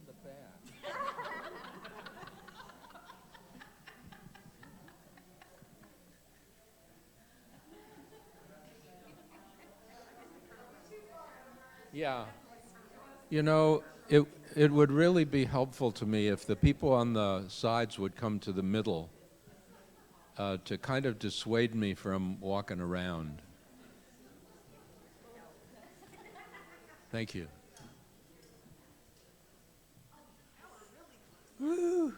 in the back. Yeah. You know, it would really be helpful to me if the people on the sides would come to the middle to kind of dissuade me from walking around. Thank you. Woo.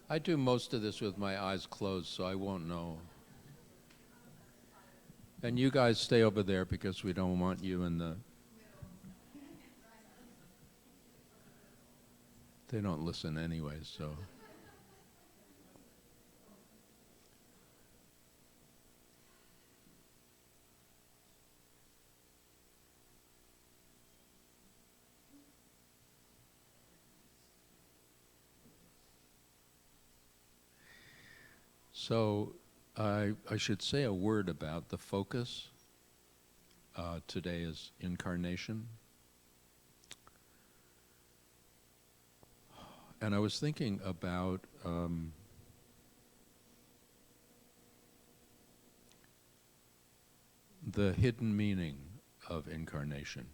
I do most of this with my eyes closed, so I won't know. And you guys stay over there because we don't want you in the... They don't listen anyway, so... So I should say a word about the focus. Today is Incarnation. And I was thinking about the hidden meaning of Incarnation,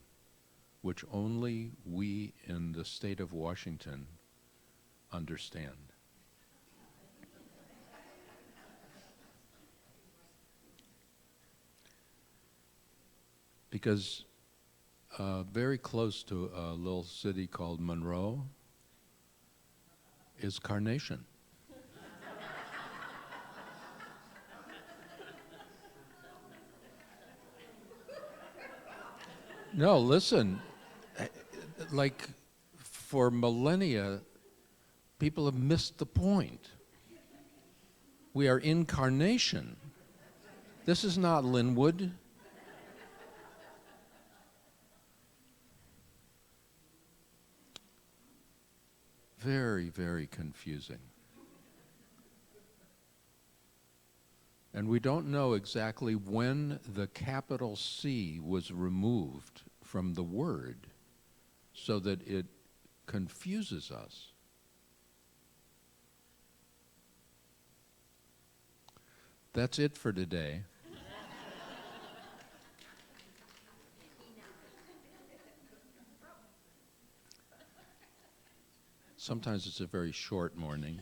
which only we in the state of Washington understand. Because very close to a little city called Monroe is Carnation. No, listen, like for millennia, people have missed the point. We are Incarnation. This is not Lynnwood. Very, very confusing. And we don't know exactly when the capital C was removed from the word so that it confuses us. That's it for today. Sometimes it's a very short morning.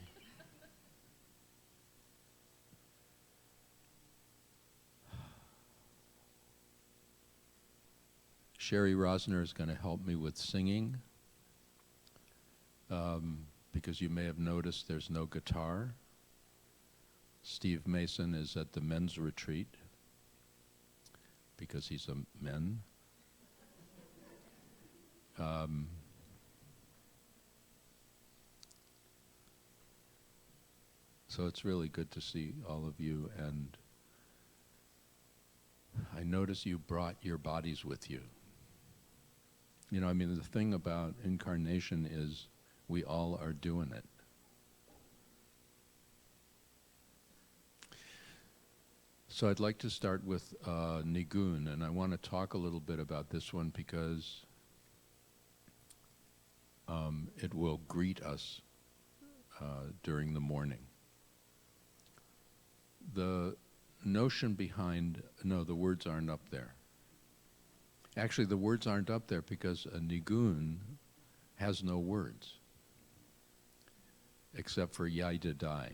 Sherry Rosner is going to help me with singing because you may have noticed there's no guitar. Steve Mason is at the men's retreat because he's a man. So it's really good to see all of you, and I notice you brought your bodies with you. You know, I mean, the thing about Incarnation is we all are doing it. So I'd like to start with Nigun, and I want to talk a little bit about this one because it will greet us during the morning. The notion behind, no, the words aren't up there. Actually, the words aren't up there because a nigun has no words except for yaida dai.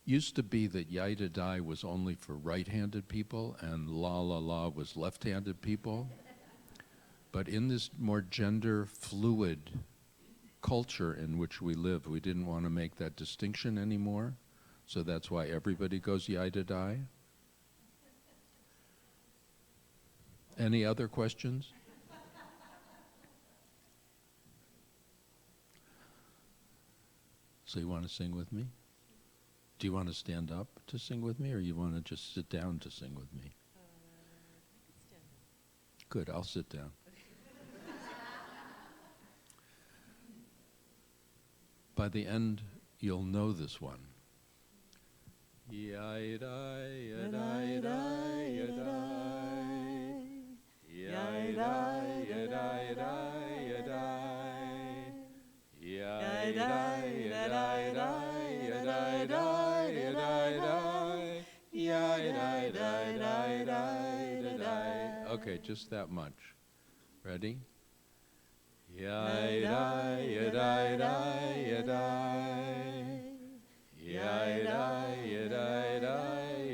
Used to be that yaida dai was only for right-handed people and la la la was left-handed people. But in this more gender fluid culture in which we live, we didn't want to make that distinction anymore. So that's why everybody goes yaida dai. Any other questions? So you want to sing with me? Do you want to stand up to sing with me, or you want to just sit down to sing with me? Good, I'll sit down. By the end, you'll know this one. Yadai, yadai, yadai, yadai. Yadai, yadai, yadai, yadai. Yadai, yadai, yadai, yadai, yadai, yadai. Okay, just that much. Ready? Yadai, yadai, yadai. Yadai, yadai,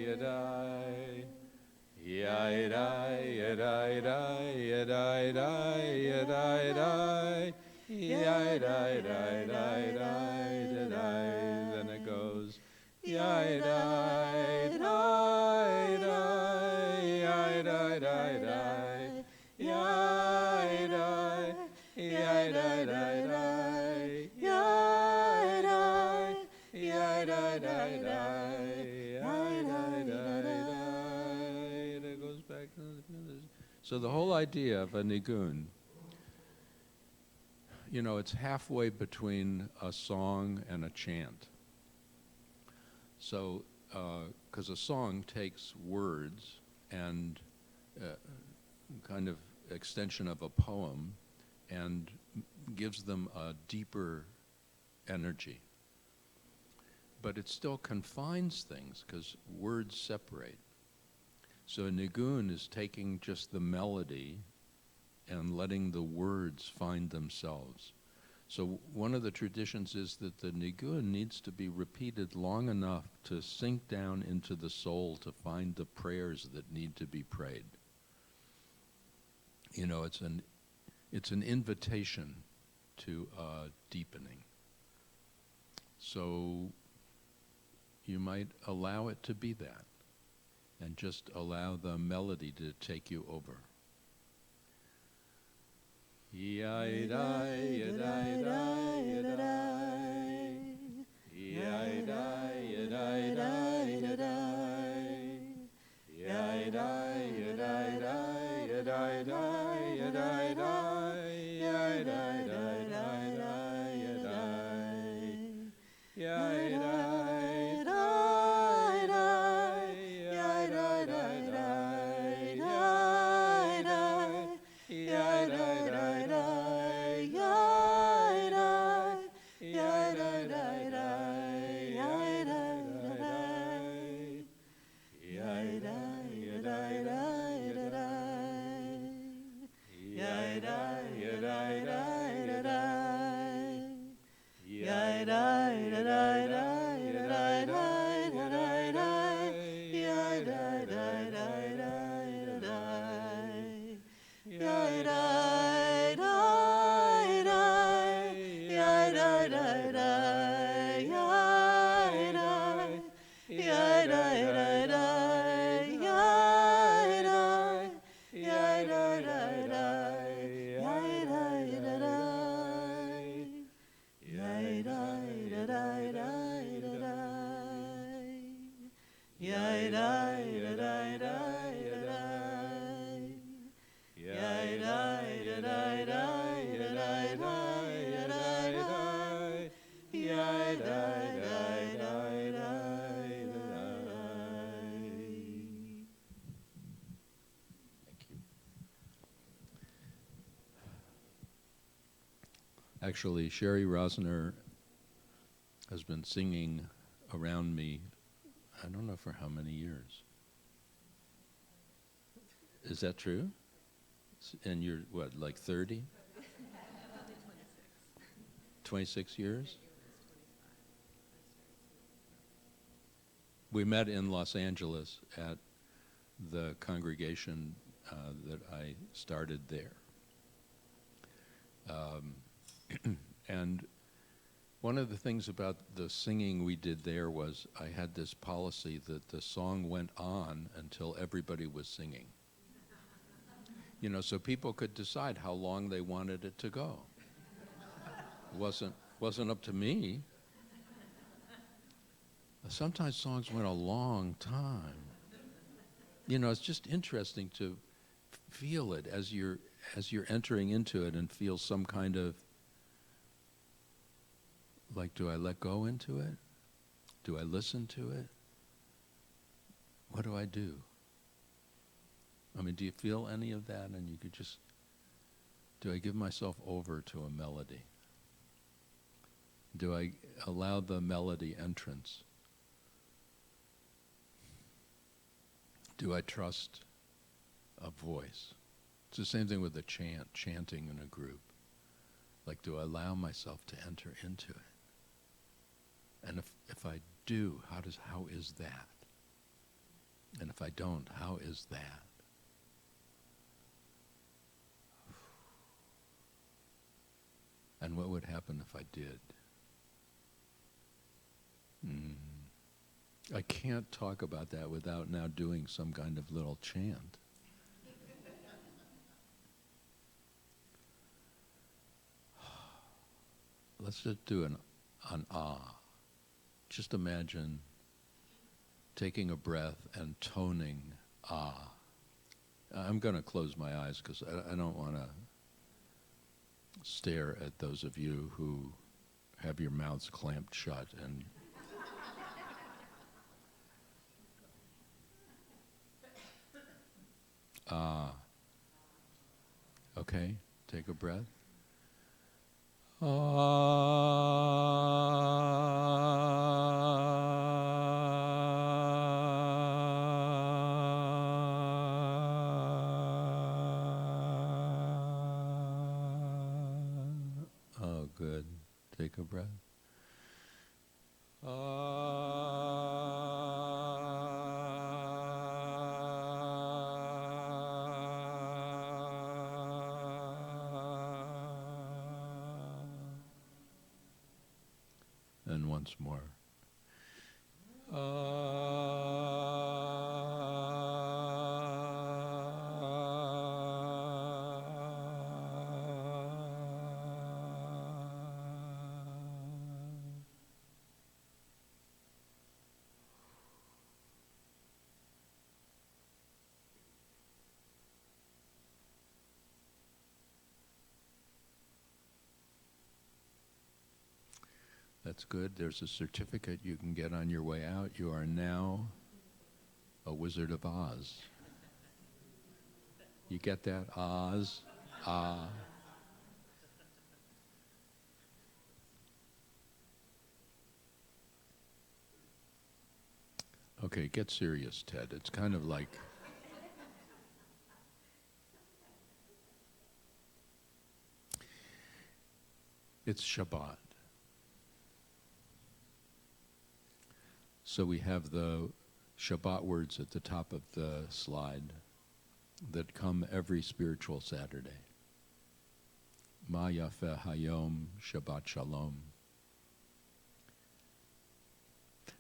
yadai. Yadai, yadai, yadai, yadai, yadai. Then it goes. Yadai, yadai, yadai, yadai. It goes back. So the whole idea of a nigun, it's halfway between a song and a chant. So, because a song takes words and kind of extension of a poem and gives them a deeper energy. But it still confines things because words separate. So a nigun is taking just the melody and letting the words find themselves. So one of the traditions is that the nigun needs to be repeated long enough to sink down into the soul to find the prayers that need to be prayed. It's an invitation to deepening. So you might allow it to be that and just allow the melody to take you over. Yadai, yadai, yadai. Yadai, yadai, yadai. Yadai, yadai, yadai, Actually, Sherry Rosner has been singing around me, I don't know for how many years. Is that true? And you're, what, like 30? 26 years? We met in Los Angeles at the congregation that I started there. And one of the things about the singing we did there was I had this policy that the song went on until everybody was singing. So people could decide how long they wanted it to go. It wasn't up to me. Sometimes songs went a long time. It's just interesting to feel it as you're entering into it and feel some kind of, like, do I let go into it? Do I listen to it? what do I do? I mean, do you feel any of that? And you could just, do I give myself over to a melody? Do I allow the melody entrance? Do I trust a voice? It's the same thing with the chanting in a group. Like, do I allow myself to enter into it? And if I do, how is that? And if I don't, how is that? And what would happen if I did? I can't talk about that without now doing some kind of little chant. Let's just do an ah. Just imagine taking a breath and toning ah. I'm going to close my eyes because I don't want to stare at those of you who have your mouths clamped shut and ah. Okay, take a breath. Oh, good. Take a breath. And once more. That's good. There's a certificate you can get on your way out. You are now a Wizard of Oz. You get that? Oz? Ah. Okay, get serious, Ted. It's kind of like... It's Shabbat. So we have the Shabbat words at the top of the slide that come every spiritual Saturday. Ma Yafeh Hayom Shabbat Shalom.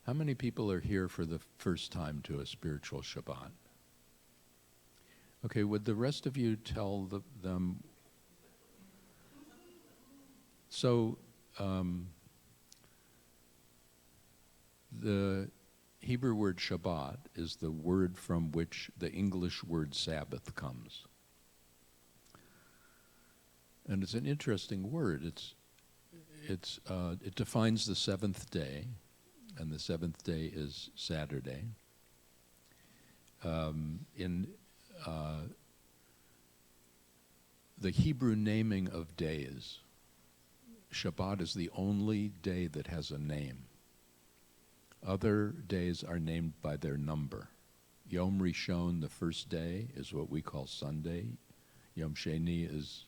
How many people are here for the first time to a spiritual Shabbat? Okay, would the rest of you tell them? So, the Hebrew word Shabbat is the word from which the English word Sabbath comes. And it's an interesting word. It defines the seventh day, and the seventh day is Saturday. In the Hebrew naming of days, Shabbat is the only day that has a name. Other days are named by their number. Yom Rishon, the first day, is what we call Sunday. Yom Sheni is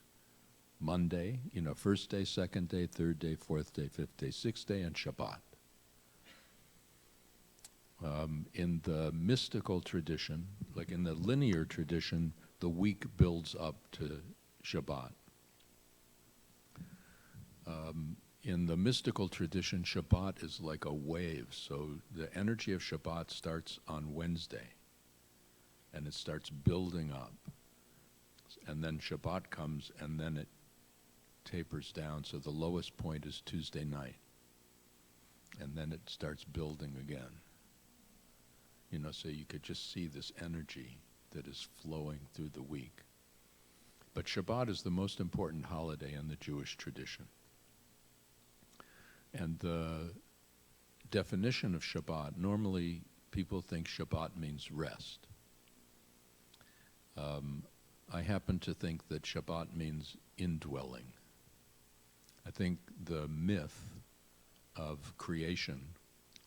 Monday. First day, second day, third day, fourth day, fifth day, sixth day, and Shabbat. In the mystical tradition, like in the linear tradition, the week builds up to Shabbat. In the mystical tradition, Shabbat is like a wave. So the energy of Shabbat starts on Wednesday, and it starts building up. And then Shabbat comes, and then it tapers down. So the lowest point is Tuesday night. And then it starts building again. So you could just see this energy that is flowing through the week. But Shabbat is the most important holiday in the Jewish tradition. And the definition of Shabbat, normally people think Shabbat means rest. I happen to think that Shabbat means indwelling. I think the myth of creation,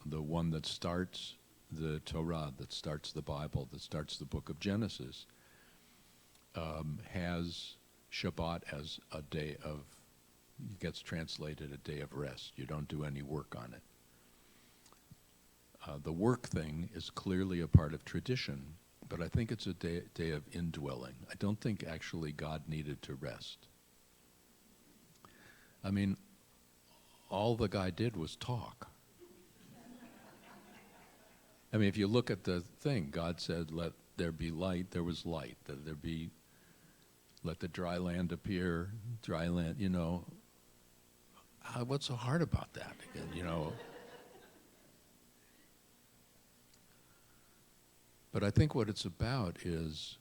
the one that starts the Torah, that starts the Bible, that starts the book of Genesis, has Shabbat as a day of, gets translated a day of rest. You don't do any work on it. The work thing is clearly a part of tradition, but I think it's a day of indwelling. I don't think actually God needed to rest. I mean, all the guy did was talk. I mean, if you look at the thing, God said, let there be light, there was light. Let the dry land appear, dry land, you know. What's so hard about that, you know? But I think what it's about is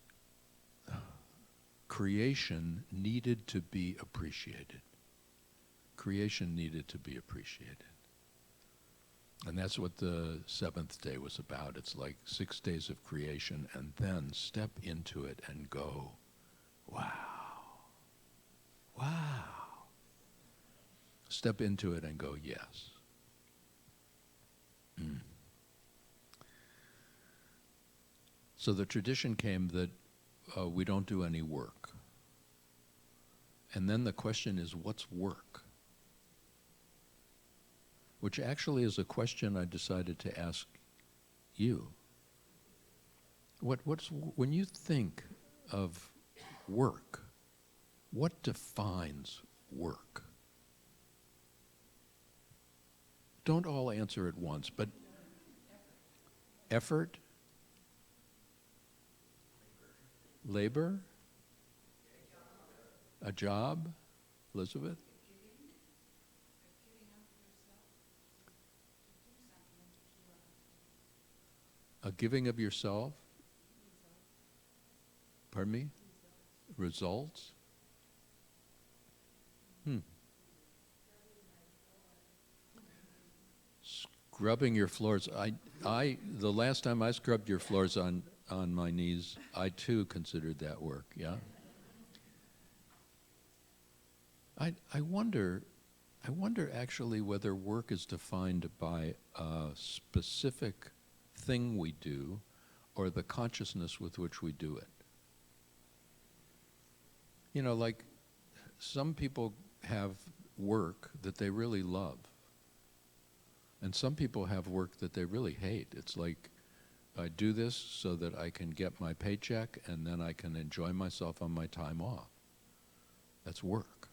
creation needed to be appreciated. Creation needed to be appreciated. And that's what the seventh day was about. It's like 6 days of creation, and then step into it and go, wow, wow. Step into it and go, yes. So the tradition came that we don't do any work. And then the question is, what's work? Which actually is a question I decided to ask you. When you think of work, what defines work? Don't all answer at once, but effort? Labor? A job? Elizabeth? A giving of yourself? Pardon me? Results? Scrubbing your floors. The last time I scrubbed your floors on my knees, I too considered that work, yeah? I wonder actually whether work is defined by a specific thing we do or the consciousness with which we do it. You know, like some people have work that they really love. And some people have work that they really hate. It's like, I do this so that I can get my paycheck and then I can enjoy myself on my time off. That's work.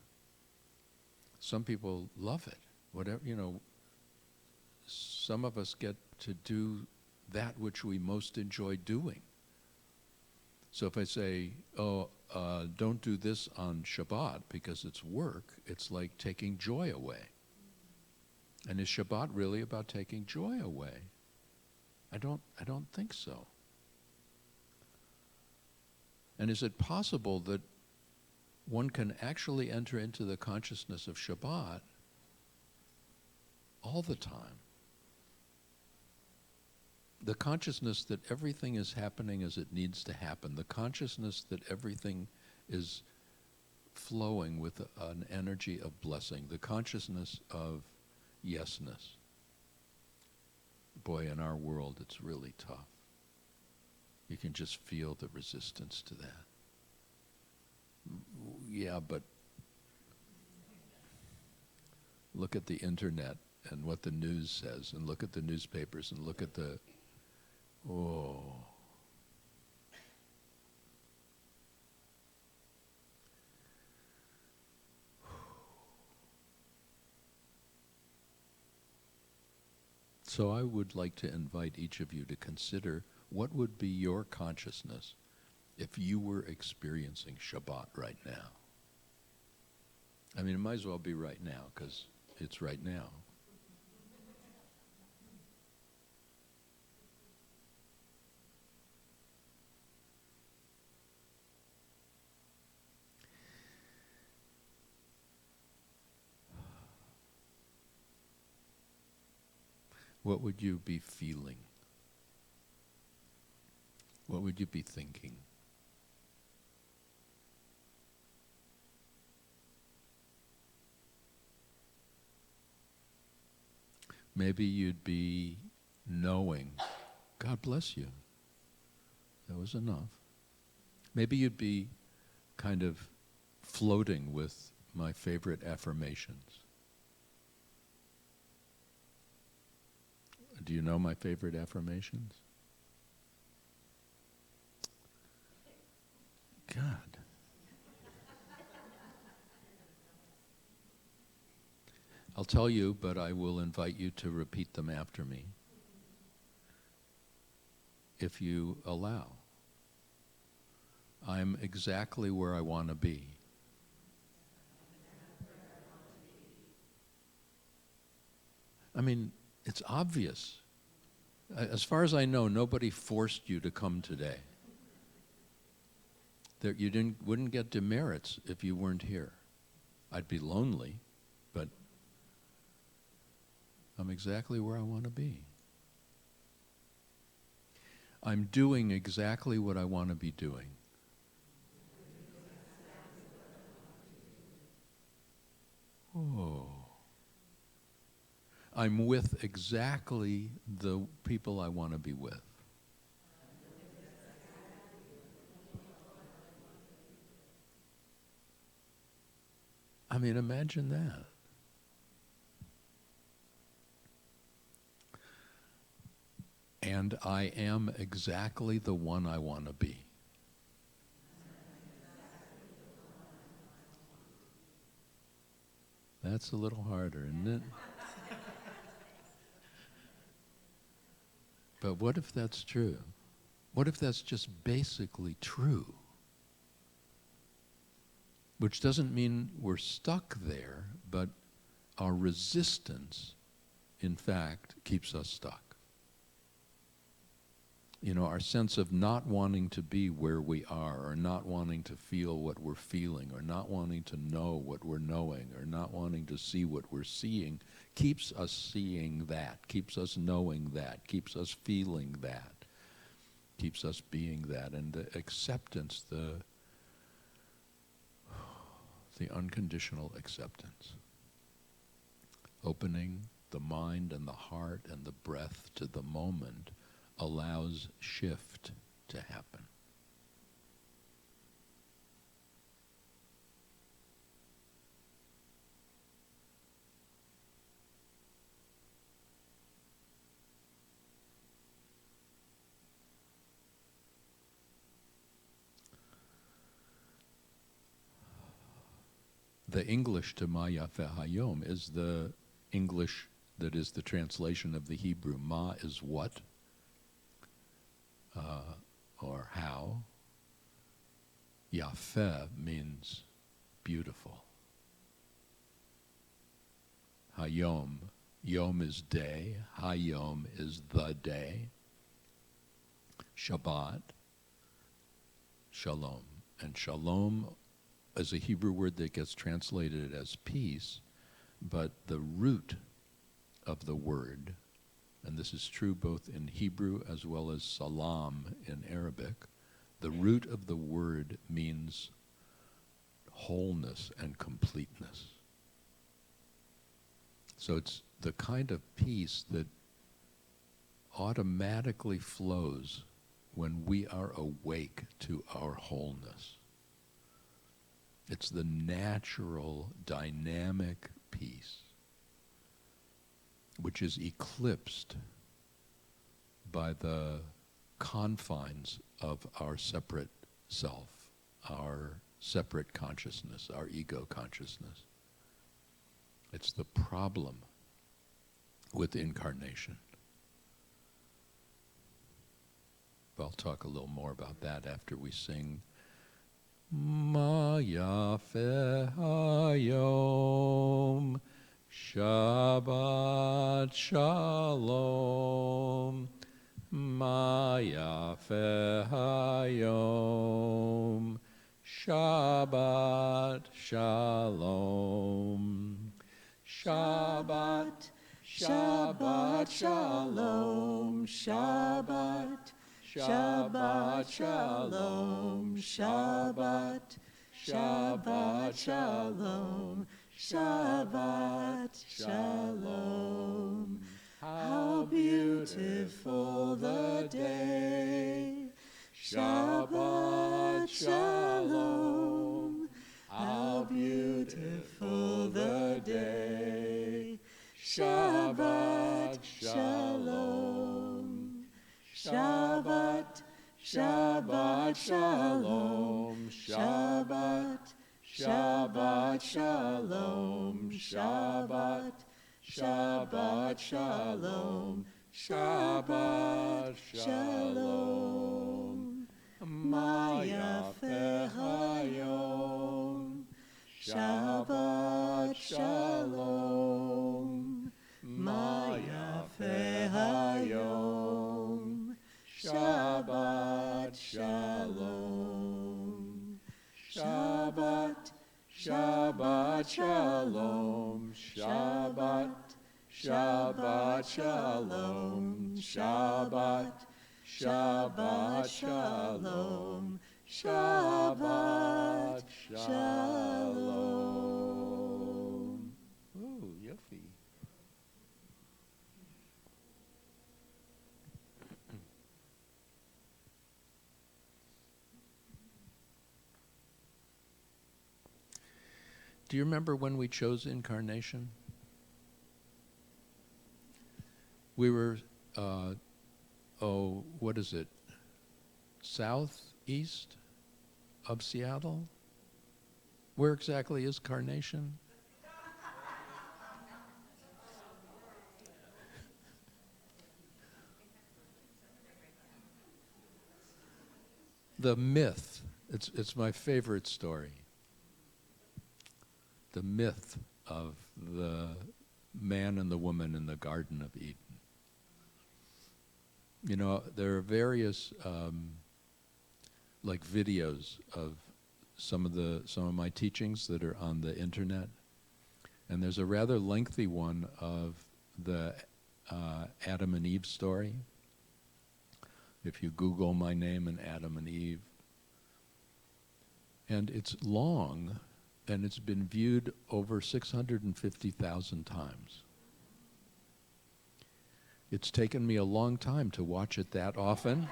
Some people love it. Whatever, you know, some of us get to do that which we most enjoy doing. So if I say, don't do this on Shabbat because it's work, it's like taking joy away. And is Shabbat really about taking joy away? I don't think so. And is it possible that one can actually enter into the consciousness of Shabbat all the time? The consciousness that everything is happening as it needs to happen, the consciousness that everything is flowing with an energy of blessing, the consciousness of yesness. Boy, in our world, it's really tough. You can just feel the resistance to that. Yeah, but look at the internet and what the news says, and look at the newspapers, and look at the, So I would like to invite each of you to consider what would be your consciousness if you were experiencing Shabbat right now. I mean, it might as well be right now, because it's right now. What would you be feeling? what would you be thinking? Maybe you'd be knowing, God bless you. That was enough. Maybe you'd be kind of floating with my favorite affirmations. Do you know my favorite affirmations? God. I'll tell you, but I will invite you to repeat them after me, if you allow. I'm exactly where I want to be. I mean, it's obvious. As far as I know, nobody forced you to come today. You wouldn't get demerits if you weren't here. I'd be lonely, but I'm exactly where I want to be. I'm doing exactly what I want to be doing. Oh. I'm with exactly the people I want to be with. I mean, imagine that. And I am exactly the one I want to be. That's a little harder, isn't it? But what if that's true? What if that's just basically true? Which doesn't mean we're stuck there, but our resistance, in fact, keeps us stuck. You know, our sense of not wanting to be where we are, or not wanting to feel what we're feeling, or not wanting to know what we're knowing, or not wanting to see what we're seeing, keeps us seeing that, keeps us knowing that, keeps us feeling that, keeps us being that. And the acceptance, the unconditional acceptance, opening the mind and the heart and the breath to the moment, allows shift to happen. The English to Ma Yafeh Hayom is the English that is the translation of the Hebrew. Ma is what? Or how. Yafeh means beautiful. Hayom. Yom is day. Hayom is the day. Shabbat. Shalom. And shalom is a Hebrew word that gets translated as peace, but the root of the word, and this is true both in Hebrew as well as salam in Arabic, the root of the word means wholeness and completeness. So it's the kind of peace that automatically flows when we are awake to our wholeness. It's the natural, dynamic peace, which is eclipsed by the confines of our separate self, our separate consciousness, our ego consciousness. It's the problem with incarnation. But I'll talk a little more about that after we sing Ma Yafeh Hayom Shabbat Shalom Ma Yafeh Hayom Shabbat Shalom Shabbat Shabbat Shalom Shabbat Shabbat Shalom, Shabbat, Shabbat Shalom, Shabbat Shalom. How beautiful the day, Shabbat Shalom. How beautiful the day, Shabbat Shalom. Shabbat, Shabbat Shalom, Shabbat, Shabbat Shalom, Shabbat, Shabbat Shalom, Shabbat Shalom. Ma yafeh hayom, Shabbat Shalom. Ma yafeh hayom, Shabbat Shalom. Shabbat, Shabbat Shalom, Shabbat, Shabbat Shalom, Shabbat, Shabbat Shalom, Shabbat Shalom. Ooh, yuffie. Do you remember when we chose Incarnation? We were, what is it? Southeast of Seattle? Where exactly is Carnation? The myth. It's my favorite story. The myth of the man and the woman in the Garden of Eden. You know, there are various like videos of some of my teachings that are on the internet, and there's a rather lengthy one of the Adam and Eve story. If you Google my name and Adam and Eve, and it's long. And it's been viewed over 650,000 times. It's taken me a long time to watch it that often.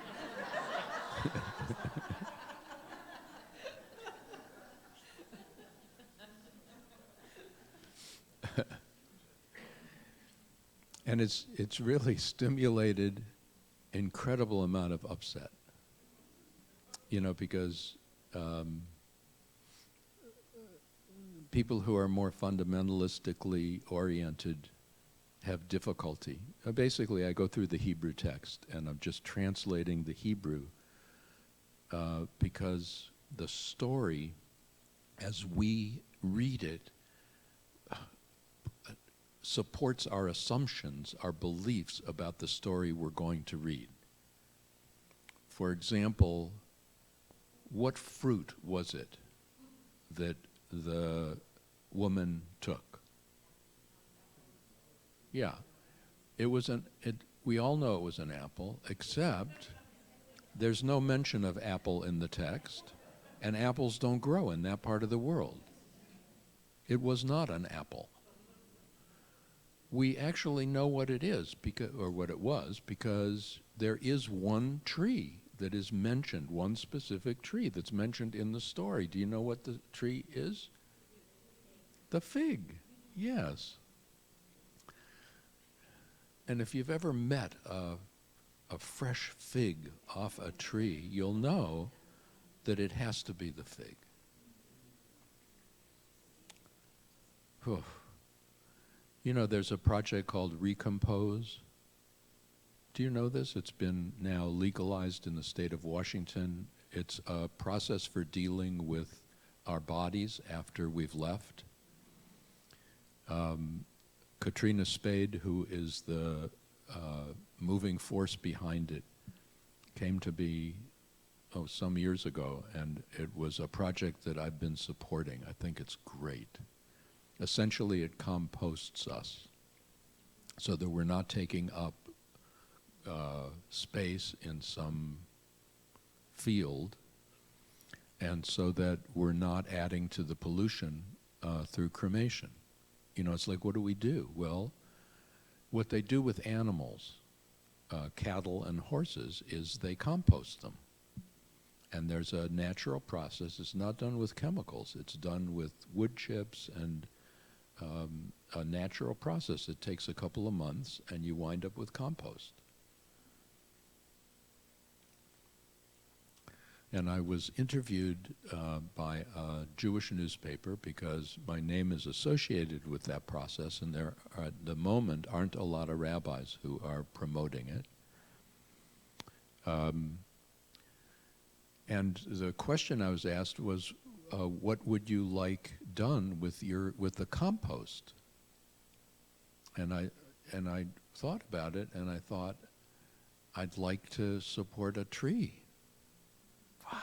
And it's really stimulated incredible amount of upset. You know, because people who are more fundamentalistically oriented have difficulty. Basically, I go through the Hebrew text, and I'm just translating the Hebrew because the story, as we read it, supports our assumptions, our beliefs about the story we're going to read. For example, what fruit was it that the woman took? Yeah, we all know it was an apple, except there's no mention of apple in the text, and apples don't grow in that part of the world. It was not an apple. We actually know what it is, or what it was, because there is one tree that is mentioned, one specific tree that's mentioned in the story. Do you know what the tree is? The fig, yes. And if you've ever met a fresh fig off a tree, you'll know that it has to be the fig. Whew. You know, there's a project called Recompose. Do you know this? It's been now legalized in the state of Washington. It's a process for dealing with our bodies after we've left. Katrina Spade, who is the moving force behind it, came to be some years ago, and it was a project that I've been supporting. I think it's great. Essentially, it composts us so that we're not taking up space in some field, and so that we're not adding to the pollution through cremation. You know, it's like, what do we do? Well, what they do with animals, cattle and horses, is they compost them. And there's a natural process. It's not done with chemicals. It's done with wood chips and a natural process. It takes a couple of months, and you wind up with compost. And I was interviewed by a Jewish newspaper because my name is associated with that process, and there are, at the moment, aren't a lot of rabbis who are promoting it. And the question I was asked was, what would you like done with the compost? And I thought about it, and I thought, I'd like to support a tree. Wow.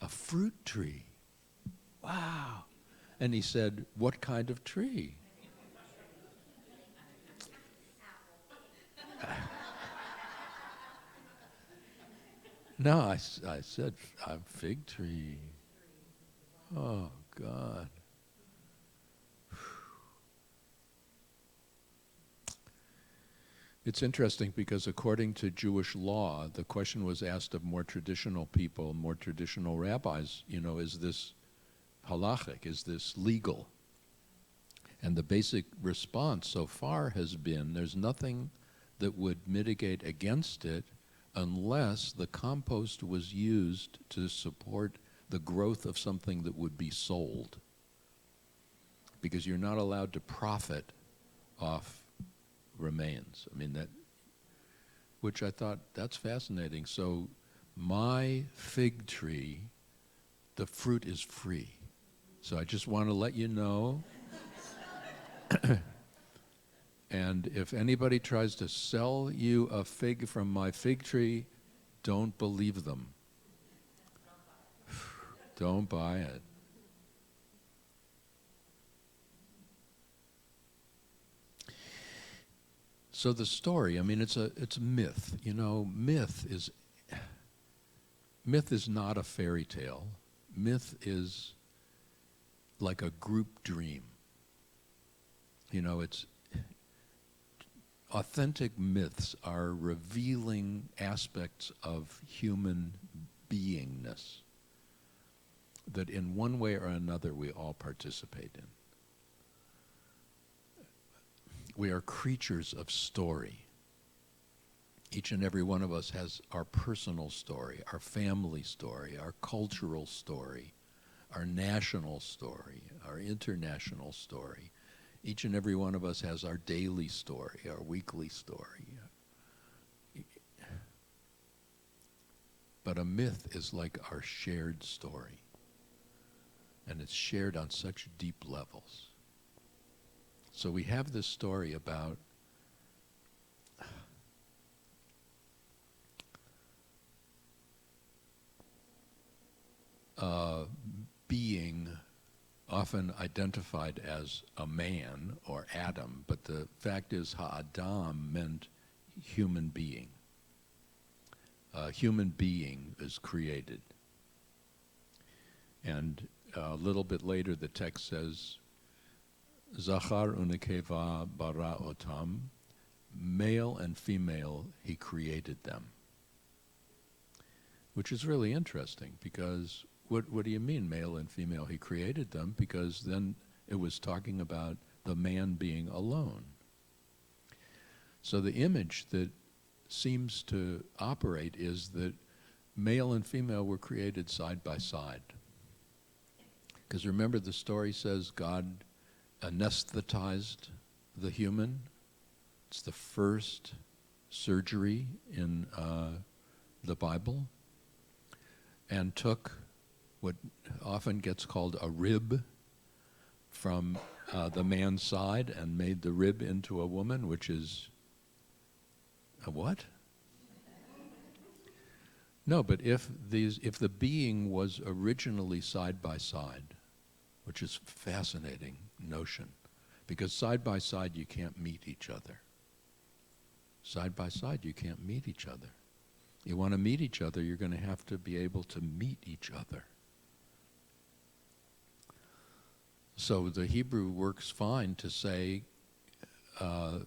A fruit tree. Wow. And he said, what kind of tree? No, I said, a fig tree. Oh, God. It's interesting because according to Jewish law, the question was asked of more traditional people, more traditional rabbis, you know, is this halachic? Is this legal? And the basic response so far has been there's nothing that would mitigate against it unless the compost was used to support the growth of something that would be sold. Because you're not allowed to profit off remains. I mean, that, which I thought, that's fascinating. So my fig tree, the fruit is free. So I just want to let you know. And if anybody tries to sell you a fig from my fig tree, don't believe them. Don't buy it. So the story, I mean, it's a myth. You know, myth is not a fairy tale. Myth is like a group dream. You know, it's authentic myths are revealing aspects of human beingness that in one way or another we all participate in. We are creatures of story. Each and every one of us has our personal story, our family story, our cultural story, our national story, our international story. Each and every one of us has our daily story, our weekly story. But a myth is like our shared story. And it's shared on such deep levels. So we have this story about being often identified as a man or Adam, but the fact is Ha'adam meant human being. Human being is created. And a little bit later the text says, Zachar unekeva bara otam, male and female he created them. Which is really interesting because what do you mean male and female he created them? Because then it was talking about the man being alone. So the image that seems to operate is that male and female were created side by side. Because remember the story says God anesthetized the human. It's the first surgery in the Bible. And took what often gets called a rib from the man's side and made the rib into a woman, which is a what? No, but if the being was originally side by side, which is a fascinating notion, because side by side you can't meet each other. Side by side you can't meet each other. You want to meet each other, you're going to have to be able to meet each other. So the Hebrew works fine to say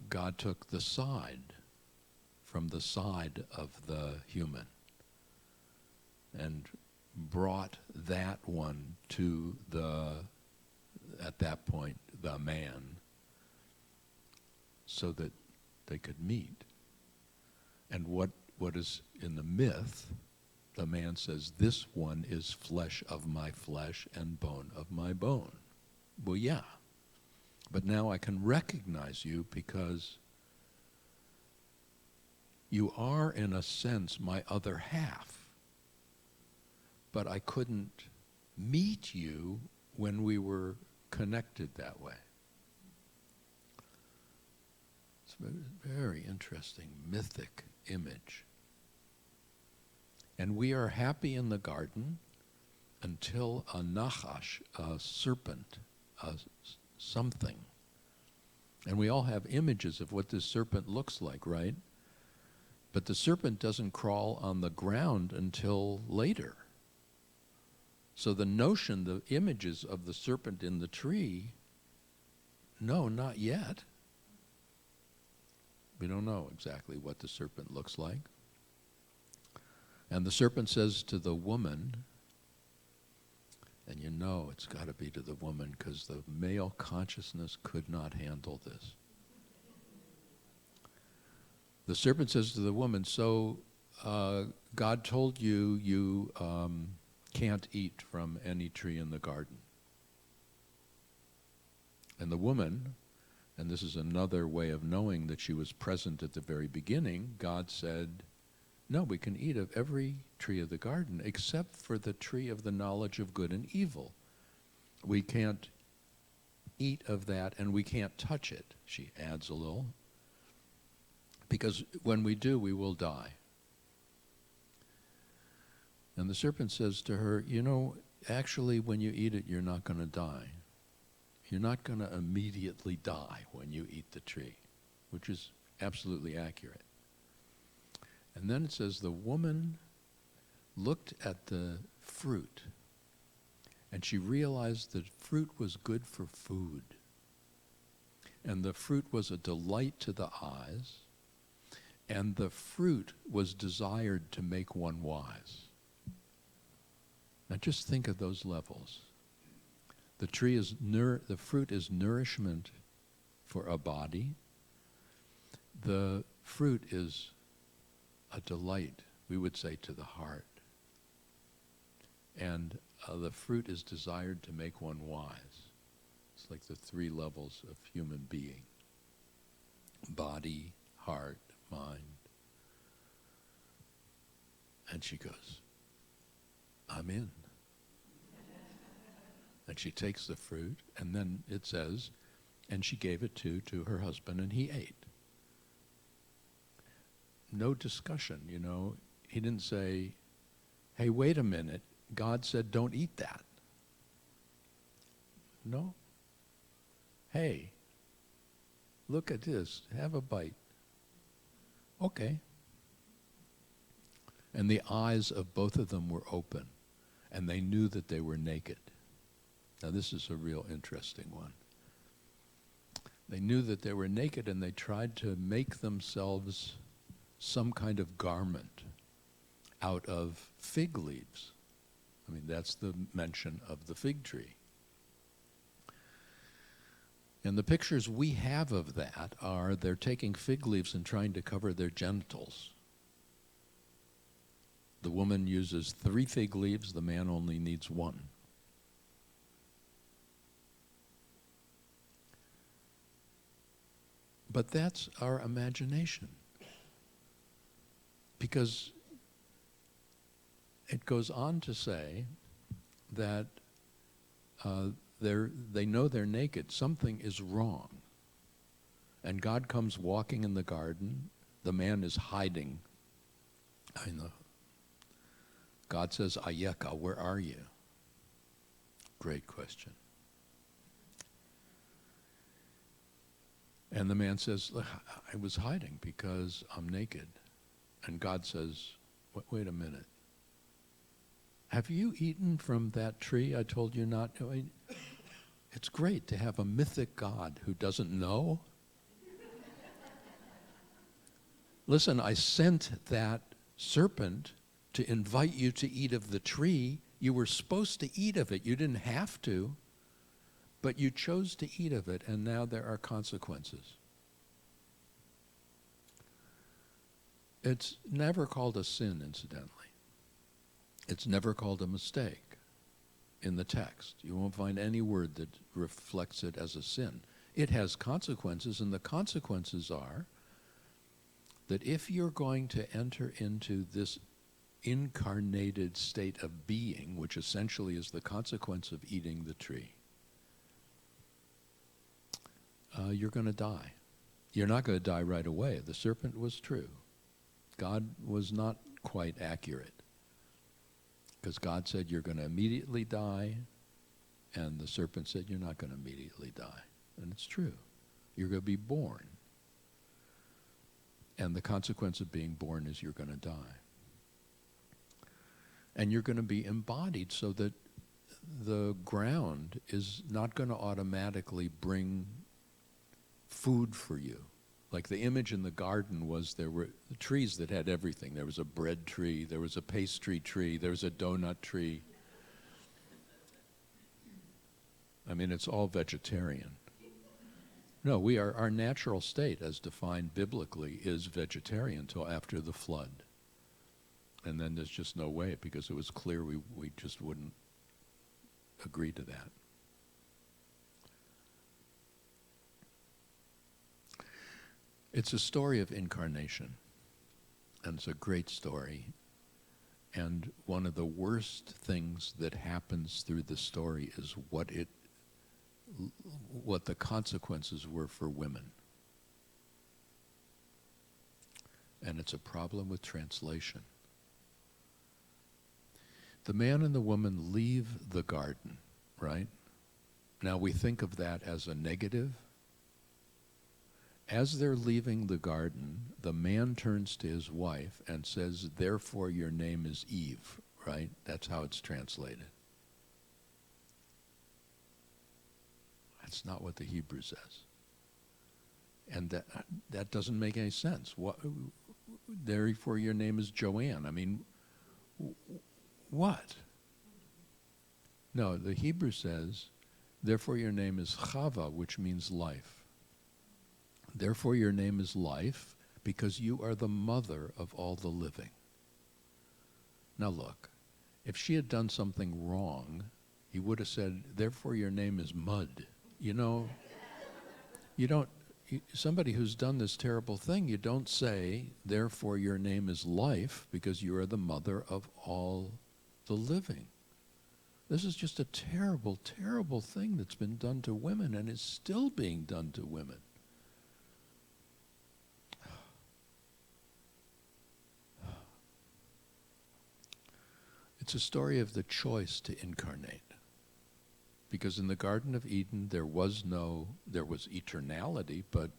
God took the side from the side of the human and brought that one to at that point, the man, so that they could meet. And what is in the myth, the man says, this one is flesh of my flesh and bone of my bone. Well, yeah. But now I can recognize you because you are, in a sense, my other half. But I couldn't meet you when we were connected that way. It's a very interesting, mythic image. And we are happy in the garden until a nachash, a serpent, something. And we all have images of what this serpent looks like, right? But the serpent doesn't crawl on the ground until later. So the notion, the images of the serpent in the tree, no, not yet. We don't know exactly what the serpent looks like. And the serpent says to the woman, and you know it's got to be to the woman because the male consciousness could not handle this. The serpent says to the woman, so God told you you can't eat from any tree in the garden. And the woman, and this is another way of knowing that she was present at the very beginning, God said, no, we can eat of every tree of the garden except for the tree of the knowledge of good and evil. We can't eat of that and we can't touch it, she adds a little, because when we do, we will die. And the serpent says to her, you know, actually when you eat it, you're not going to die. You're not going to immediately die when you eat the tree, which is absolutely accurate. And then it says the woman looked at the fruit and she realized that fruit was good for food. And the fruit was a delight to the eyes, and the fruit was desired to make one wise. Now just think of those levels. The fruit is nourishment for a body. The fruit is a delight, we would say, to the heart. And the fruit is desired to make one wise. It's like the three levels of human being. Body, heart, mind. And she goes, I'm in. And she takes the fruit, and then it says, and she gave it to her husband, and he ate. No discussion, you know. He didn't say, hey, wait a minute, God said don't eat that. No. Hey, look at this, have a bite. Okay. And the eyes of both of them were open, and they knew that they were naked. Now this is a real interesting one. They knew that they were naked, and they tried to make themselves some kind of garment out of fig leaves. I mean, that's the mention of the fig tree. And the pictures we have of that are they're taking fig leaves and trying to cover their genitals. The woman uses 3 fig leaves, the man only needs 1. But that's our imagination. Because it goes on to say that they know they're naked. Something is wrong. And God comes walking in the garden. The man is hiding. I know. God says, Ayeka, where are you? Great question. And the man says, I was hiding because I'm naked. And God says, wait a minute. Have you eaten from that tree I told you not to? It's great to have a mythic God who doesn't know. Listen, I sent that serpent to invite you to eat of the tree. You were supposed to eat of it. You didn't have to, but you chose to eat of it, and now there are consequences. It's never called a sin, incidentally. It's never called a mistake in the text. You won't find any word that reflects it as a sin. It has consequences, and the consequences are that if you're going to enter into this incarnated state of being, which essentially is the consequence of eating the tree, you're going to die. You're not going to die right away. The serpent was true. God was not quite accurate, because God said you're going to immediately die, and the serpent said you're not going to immediately die. And it's true. You're going to be born. And the consequence of being born is you're going to die. And you're going to be embodied so that the ground is not going to automatically bring food for you. Like the image in the garden was, there were trees that had everything. There was a bread tree, there was a pastry tree, there was a donut tree. I mean, it's all vegetarian. No, our natural state, as defined biblically, is vegetarian until after the flood. And then there's just no way, because it was clear we just wouldn't agree to that. It's a story of incarnation, and it's a great story. And one of the worst things that happens through the story is what the consequences were for women. And it's a problem with translation. The man and the woman leave the garden, right? Now we think of that as a negative. As they're leaving the garden, the man turns to his wife and says, "Therefore your name is Eve," right? That's how it's translated. That's not what the Hebrew says. And that doesn't make any sense. Therefore your name is Joanne. I mean, what? No, the Hebrew says, "Therefore your name is Chava," which means life. Therefore your name is life, because you are the mother of all the living. Now look, if she had done something wrong, he would have said, "Therefore your name is mud." You know, somebody who's done this terrible thing, you don't say, "Therefore your name is life, because you are the mother of all the living." This is just a terrible, terrible thing that's been done to women, and is still being done to women. It's a story of the choice to incarnate. Because in the Garden of Eden, there was eternality, but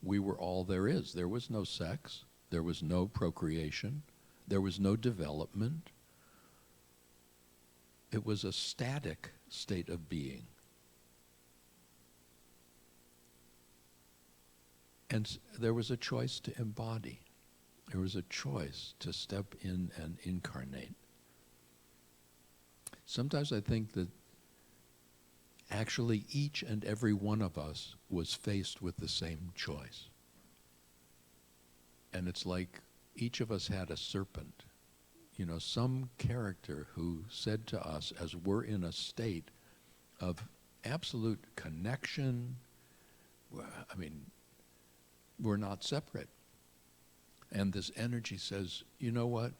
we were all there is. There was no sex, there was no procreation, there was no development. It was a static state of being. And there was a choice to embody. There was a choice to step in and incarnate. Sometimes I think that actually each and every one of us was faced with the same choice. And it's like each of us had a serpent, some character who said to us, as we're in a state of absolute connection, I mean, we're not separate. And this energy says, you know what?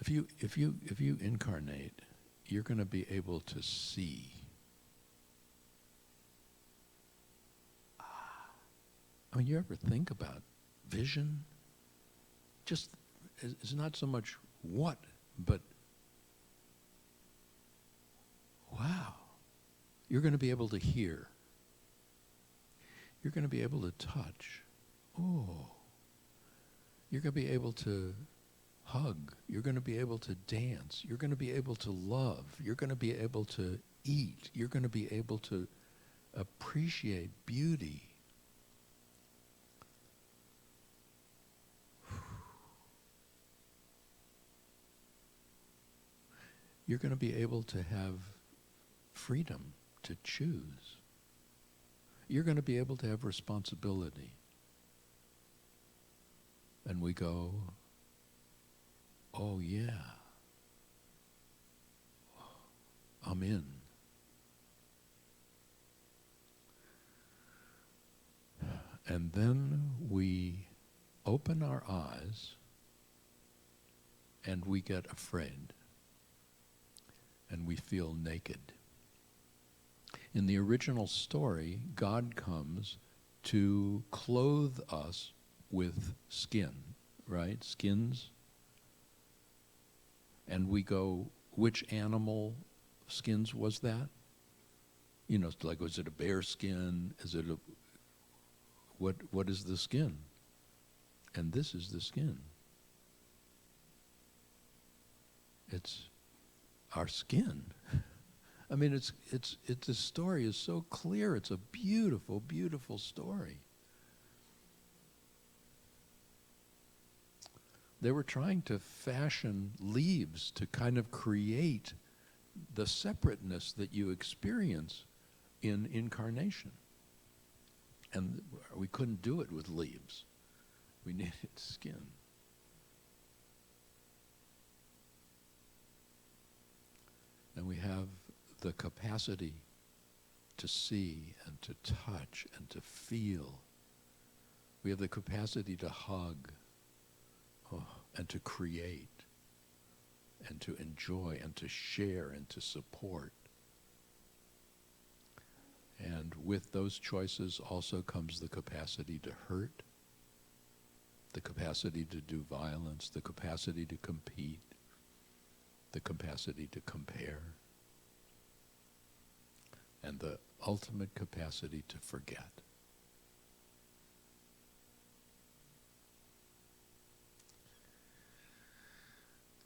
If you incarnate, you're going to be able to see. I mean, you ever think about vision? Just, it's not so much what, but wow. You're going to be able to hear. You're going to be able to touch. Oh. You're going to be able to hug. You're going to be able to dance. You're going to be able to love. You're going to be able to eat. You're going to be able to appreciate beauty. You're going to be able to have freedom to choose. You're going to be able to have responsibility. And we go, oh yeah, I'm in. And then we open our eyes and we get afraid and we feel naked. In the original story, God comes to clothe us with skin, right? Skins. And we go, which animal skins was that? You know, like, was it a bear skin? Is it a, what is the skin? And this is the skin. It's our skin. I mean, the story is so clear. It's a beautiful, beautiful story. They were trying to fashion leaves to kind of create the separateness that you experience in Incarnation. And we couldn't do it with leaves. We needed skin. And we have the capacity to see and to touch and to feel. We have the capacity to hug, and to create and to enjoy and to share and to support. And with those choices also comes the capacity to hurt, the capacity to do violence, the capacity to compete, the capacity to compare, and the ultimate capacity to forget.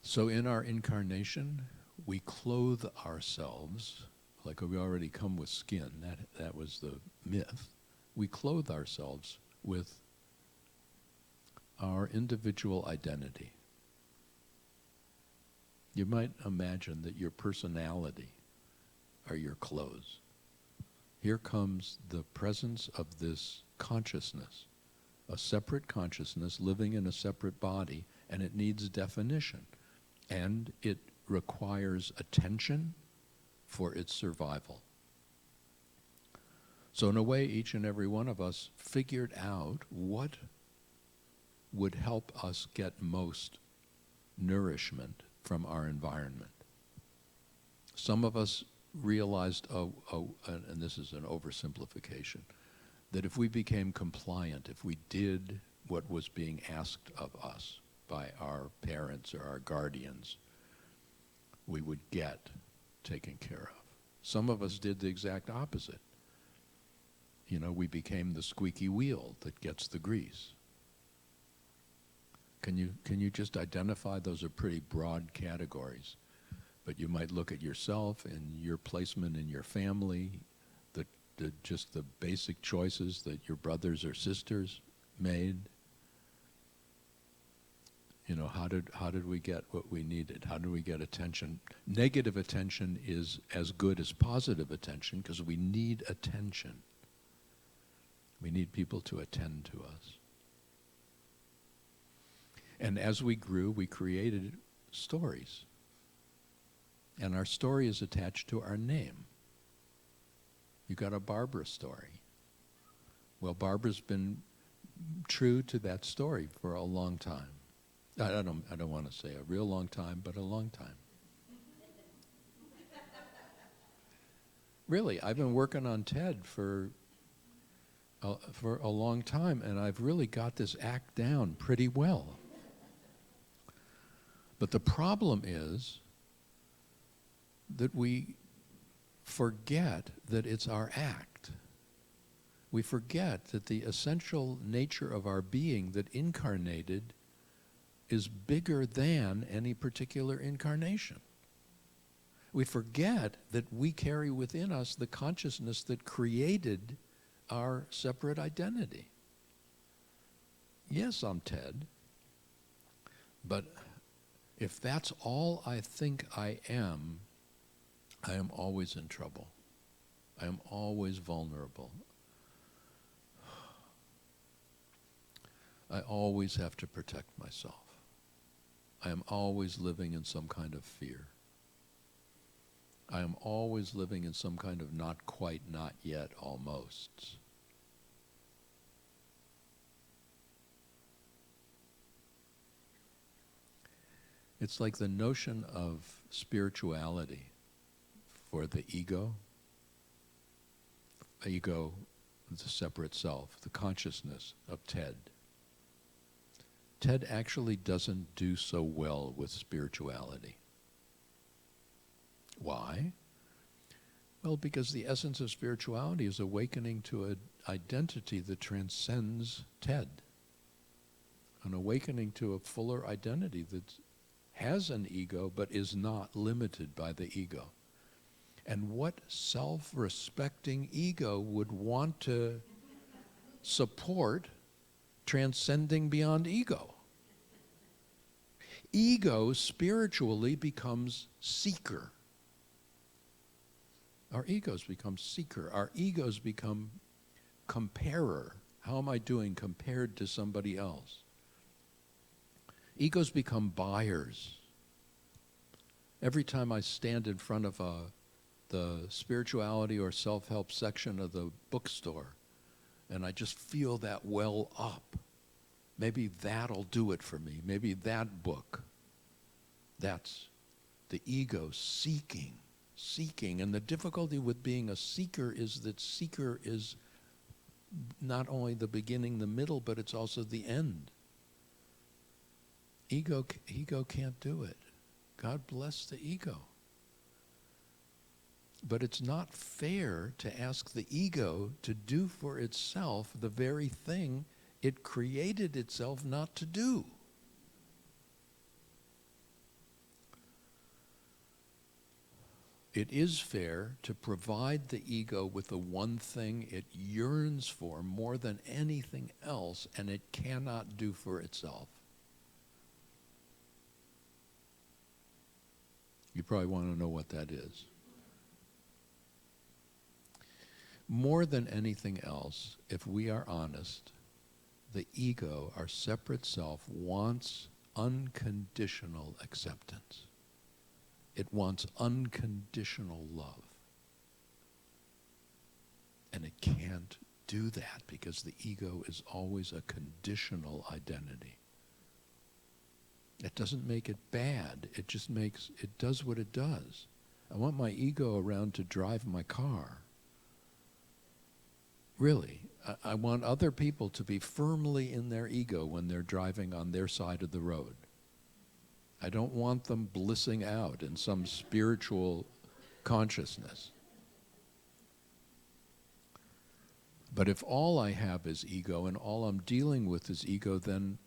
So in our incarnation, we clothe ourselves, like we already come with skin, that was the myth. We clothe ourselves with our individual identity. You might imagine that your personality are your clothes. Here comes the presence of this consciousness, a separate consciousness living in a separate body, and it needs definition. And it requires attention for its survival. So in a way, each and every one of us figured out what would help us get most nourishment from our environment. Some of us realized, and this is an oversimplification, that if we became compliant, if we did what was being asked of us by our parents or our guardians, we would get taken care of. Some of us did the exact opposite. You know, we became the squeaky wheel that gets the grease. Can you just identify? Those are pretty broad categories. But you might look at yourself and your placement in your family, just the basic choices that your brothers or sisters made. You know, how did we get what we needed? How did we get attention? Negative attention is as good as positive attention because we need attention. We need people to attend to us. And as we grew, we created stories. And our story is attached to our name. You got a Barbara story. Well, Barbara's been true to that story for a long time. I don't want to say a real long time, but a long time. Really, I've been working on TED for a long time, and I've really got this act down pretty well. But the problem is that we forget that it's our act. We forget that the essential nature of our being that incarnated is bigger than any particular incarnation. We forget that we carry within us the consciousness that created our separate identity. Yes, I'm Ted, but if that's all I think I am always in trouble. I am always vulnerable. I always have to protect myself. I am always living in some kind of fear. I am always living in some kind of not quite, not yet, almost. It's like the notion of spirituality for the ego, the separate self, the consciousness of Ted. Ted actually doesn't do so well with spirituality. Why? Well, because the essence of spirituality is awakening to an identity that transcends Ted. An awakening to a fuller identity that has an ego but is not limited by the ego. And what self-respecting ego would want to support transcending beyond ego? Ego spiritually becomes seeker. Our egos become seeker. Our egos become comparer. How am I doing compared to somebody else? Egos become buyers. Every time I stand in front of the spirituality or self-help section of the bookstore, and I just feel that well up, maybe that'll do it for me. Maybe that book. That's the ego seeking. And the difficulty with being a seeker is that seeker is not only the beginning, the middle, but it's also the end. Ego can't do it. God bless the ego. But it's not fair to ask the ego to do for itself the very thing it created itself not to do. It is fair to provide the ego with the one thing it yearns for more than anything else, and it cannot do for itself. You probably want to know what that is. More than anything else, if we are honest, the ego, our separate self, wants unconditional acceptance. It wants unconditional love. And it can't do that because the ego is always a conditional identity. It doesn't make it bad. It just it does what it does. I want my ego around to drive my car. Really. I want other people to be firmly in their ego when they're driving on their side of the road. I don't want them blissing out in some spiritual consciousness. But if all I have is ego and all I'm dealing with is ego, then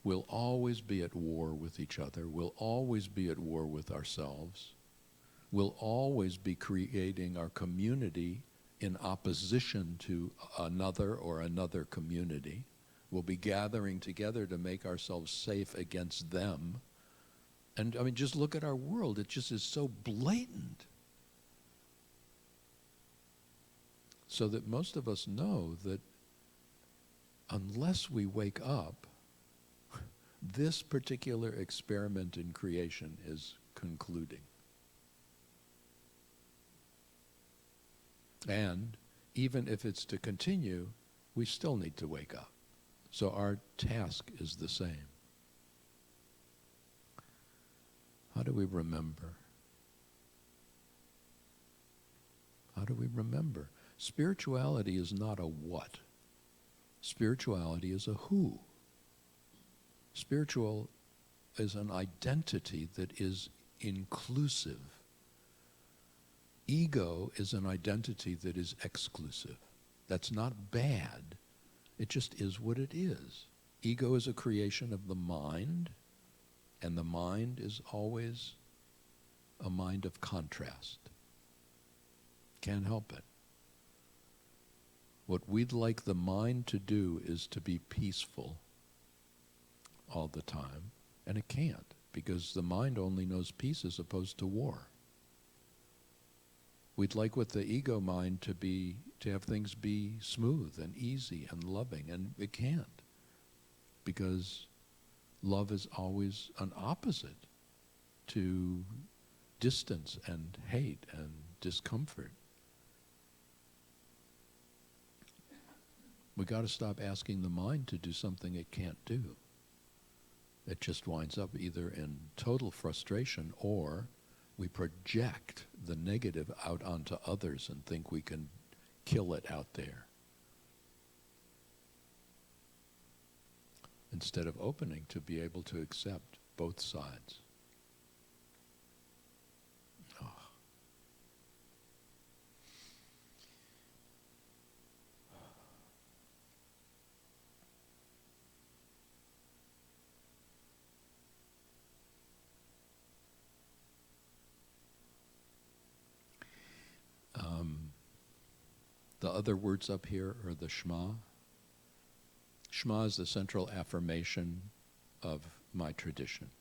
we'll always be at war with each other. We'll always be at war with ourselves. We'll always be creating our community in opposition to another or another community. We'll be gathering together to make ourselves safe against them. And I mean, just look at our world. It just is so blatant. So that most of us know that unless we wake up, this particular experiment in creation is concluding. And even if it's to continue, we still need to wake up. So our task is the same. How do we remember? How do we remember? Spirituality is not a what. Spirituality is a who. Spiritual is an identity that is inclusive. Ego is an identity that is exclusive. That's not bad. It just is what it is. Ego is a creation of the mind, and the mind is always a mind of contrast. Can't help it. What we'd like the mind to do is to be peaceful all the time, and it can't, because the mind only knows peace as opposed to war. We'd like with the ego mind to have things be smooth and easy and loving, and it can't, because love is always an opposite to distance and hate and discomfort. We got to stop asking the mind to do something it can't do. It just winds up either in total frustration, or we project the negative out onto others and think we can kill it out there, instead of opening to be able to accept both sides. Oh. The other words up here are the Shema. Shema is the central affirmation of my tradition.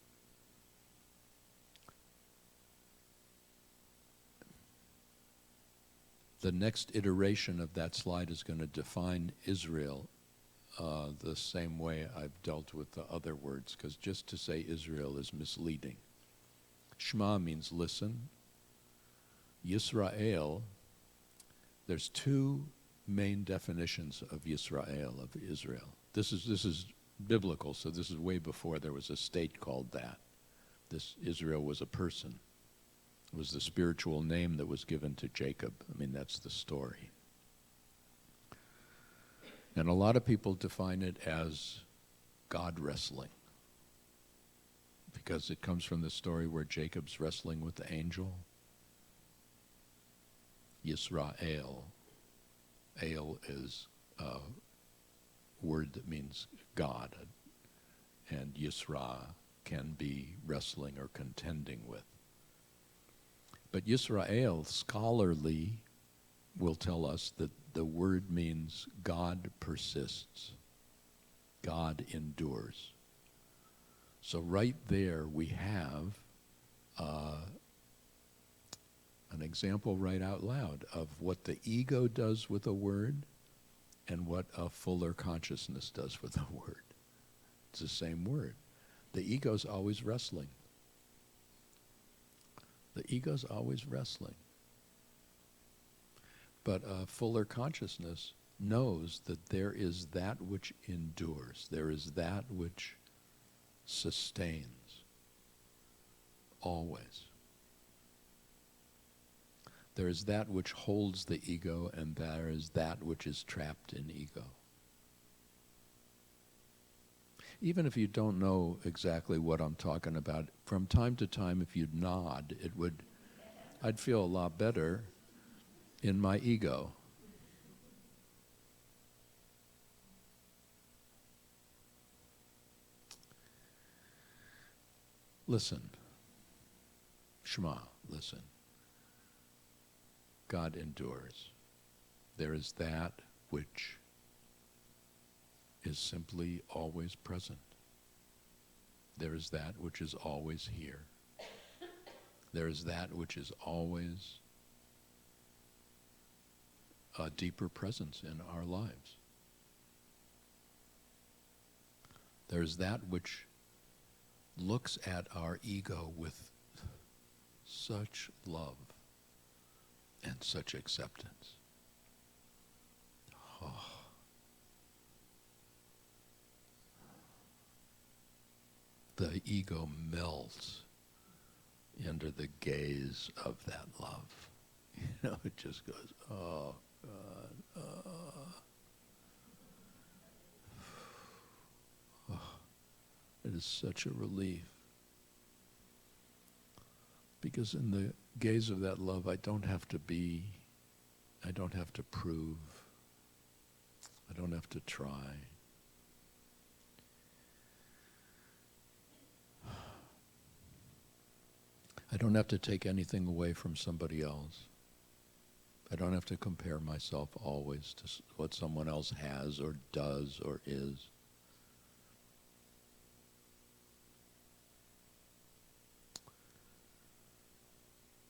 The next iteration of that slide is going to define Israel the same way I've dealt with the other words, because just to say Israel is misleading. Shema means listen. Yisrael, there's two main definitions of Yisrael, of Israel. This is biblical, so this is way before there was a state called that. This Israel was a person. It was the spiritual name that was given to Jacob. I mean, that's the story. And a lot of people define it as God wrestling, because it comes from the story where Jacob's wrestling with the angel. Yisrael. Ale is a word that means God, and Yisra can be wrestling or contending with. But Yisrael, scholarly, will tell us that the word means God persists, God endures. So right there we have an example right out loud of what the ego does with a word and what a fuller consciousness does with a word. It's the same word. The ego's always wrestling. The ego's always wrestling. But a fuller consciousness knows that there is that which endures. There is that which sustains. Always. There is that which holds the ego, and there is that which is trapped in ego. Even if you don't know exactly what I'm talking about, from time to time, if you'd nod, I'd feel a lot better in my ego. Listen. Shema, listen. God endures. There is that which is simply always present. There is that which is always here. There is that which is always a deeper presence in our lives. There is that which looks at our ego with such love and such acceptance. Oh. The ego melts under the gaze of that love. You know, it just goes, oh, God, oh. It is such a relief. Because in the gaze of that love, I don't have to prove, I don't have to try. don't have to take anything away from somebody else. I don't have to compare myself always to what someone else has or does or is.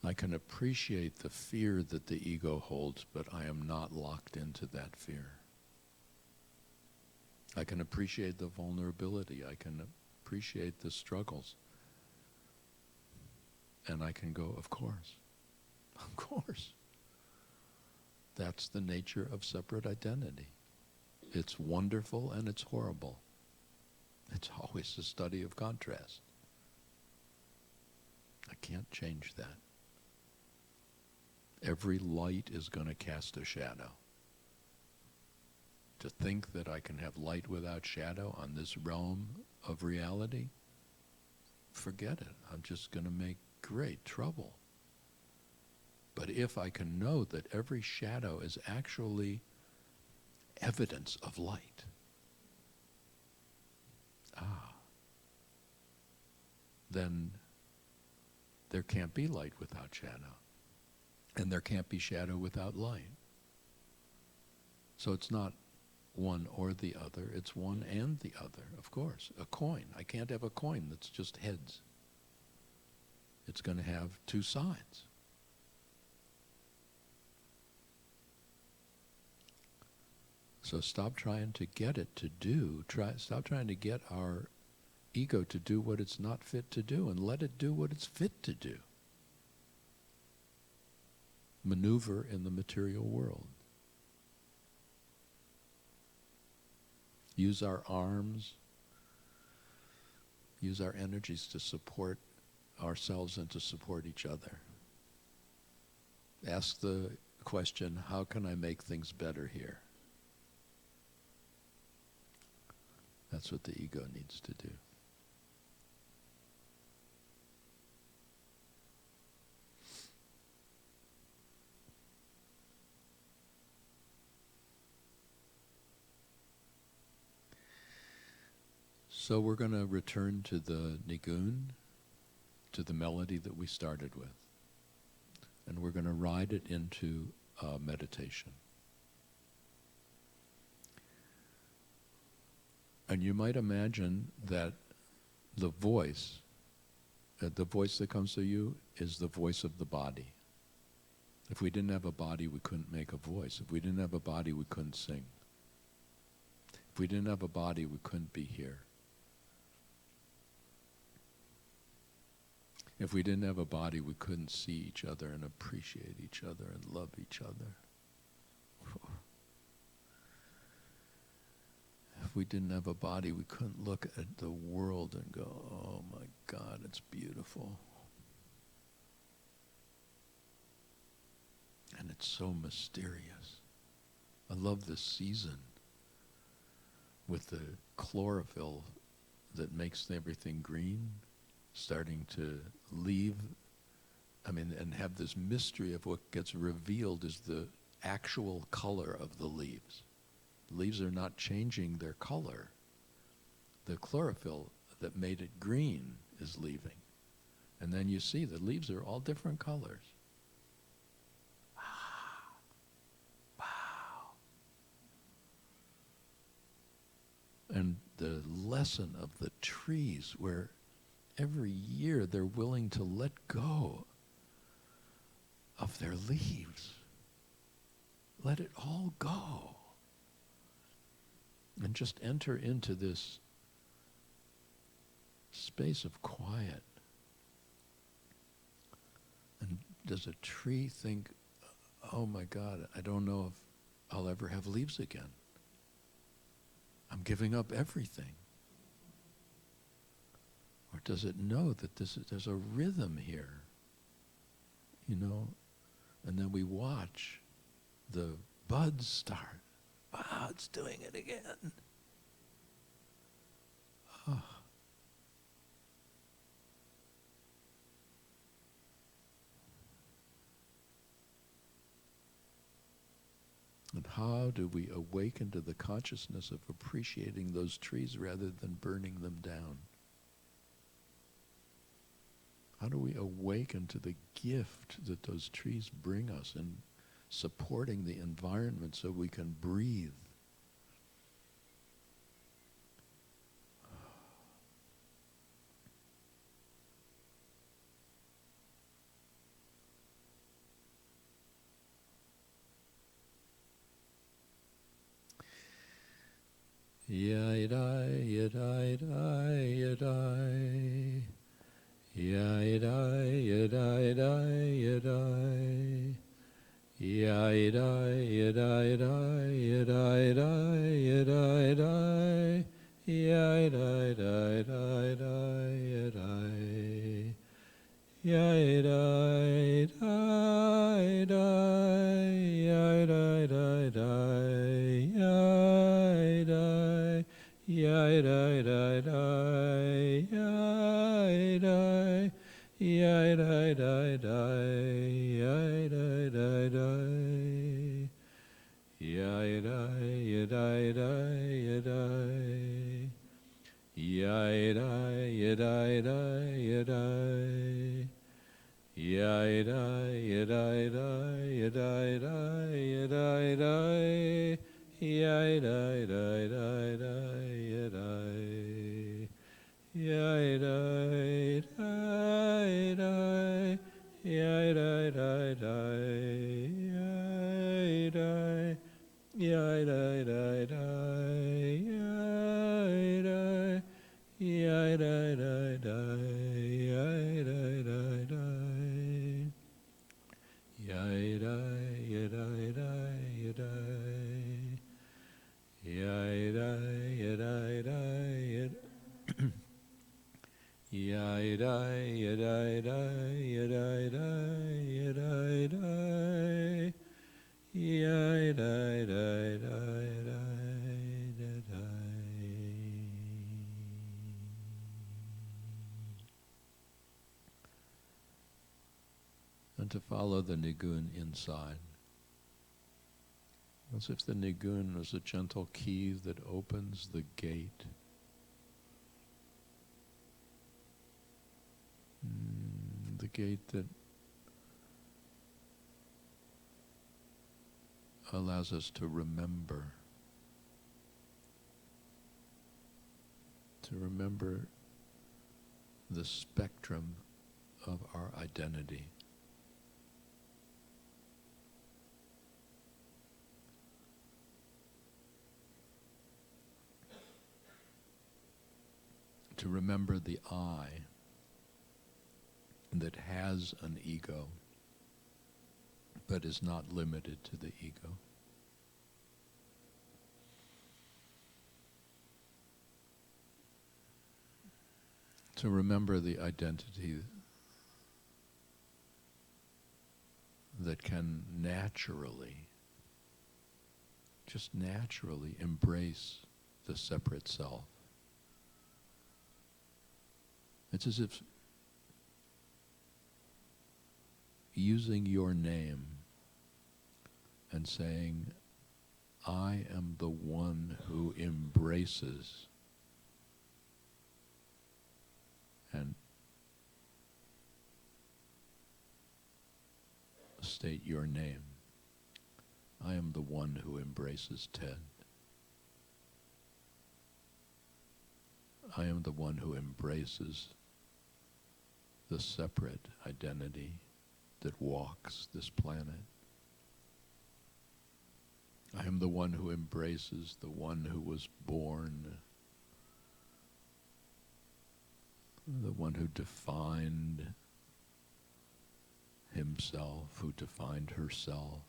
I can appreciate the fear that the ego holds, but I am not locked into that fear. I can appreciate the vulnerability. I can appreciate the struggles. And I can go, of course. Of course. That's the nature of separate identity. It's wonderful and it's horrible. It's always a study of contrast. I can't change that. Every light is going to cast a shadow. To think that I can have light without shadow on this realm of reality, forget it. I'm just going to make great trouble. But if I can know that every shadow is actually evidence of light, then there can't be light without shadow. And there can't be shadow without light. So it's not one or the other, it's one and the other, of course. A coin. I can't have a coin that's just heads. It's going to have two sides. So stop trying to get it to do, stop trying to get our ego to do what it's not fit to do, and let it do what it's fit to do. Maneuver in the material world. Use our arms, use our energies to support ourselves and to support each other. Ask the question, how can I make things better here? That's what the ego needs to do. So we're going to return to the nigun, to the melody that we started with. And we're going to ride it into meditation. And you might imagine that the voice that comes to you is the voice of the body. If we didn't have a body, we couldn't make a voice. If we didn't have a body, we couldn't sing. If we didn't have a body, we couldn't be here. If we didn't have a body, we couldn't see each other and appreciate each other and love each other. If we didn't have a body, we couldn't look at the world and go, oh my God, it's beautiful. And it's so mysterious. I love this season with the chlorophyll that makes everything green, starting to leave, and have this mystery of what gets revealed is the actual color of the leaves. The leaves are not changing their color. The chlorophyll that made it green is leaving. And then you see the leaves are all different colors. Wow. And the lesson of the trees, where every year they're willing to let go of their leaves. Let it all go. And just enter into this space of quiet. And does a tree think, oh my God, I don't know if I'll ever have leaves again. I'm giving up everything. Or does it know that there's a rhythm here, and then we watch the buds start. Wow, it's doing it again. Oh. And how do we awaken to the consciousness of appreciating those trees rather than burning them down? How do we awaken to the gift that those trees bring us in supporting the environment so we can breathe? Yadai, yadai, yadai, yadai. Yadai, yadai, yadai. Yadai, yadai, yadai, yadai. Yadai, yadai, yadai. Yadai, And to follow the nigun inside. As if the nigun was a gentle key that opens the gate. The gate that allows us to remember the spectrum of our identity. To remember the I that has an ego, but is not limited to the ego. To remember the identity that can naturally, just naturally embrace the separate self. It's as if using your name and saying, I am the one who embraces, and state your name. I am the one who embraces Ted. I am the one who embraces the separate identity that walks this planet. I am the one who embraces the one who was born, the one who defined himself, who defined herself.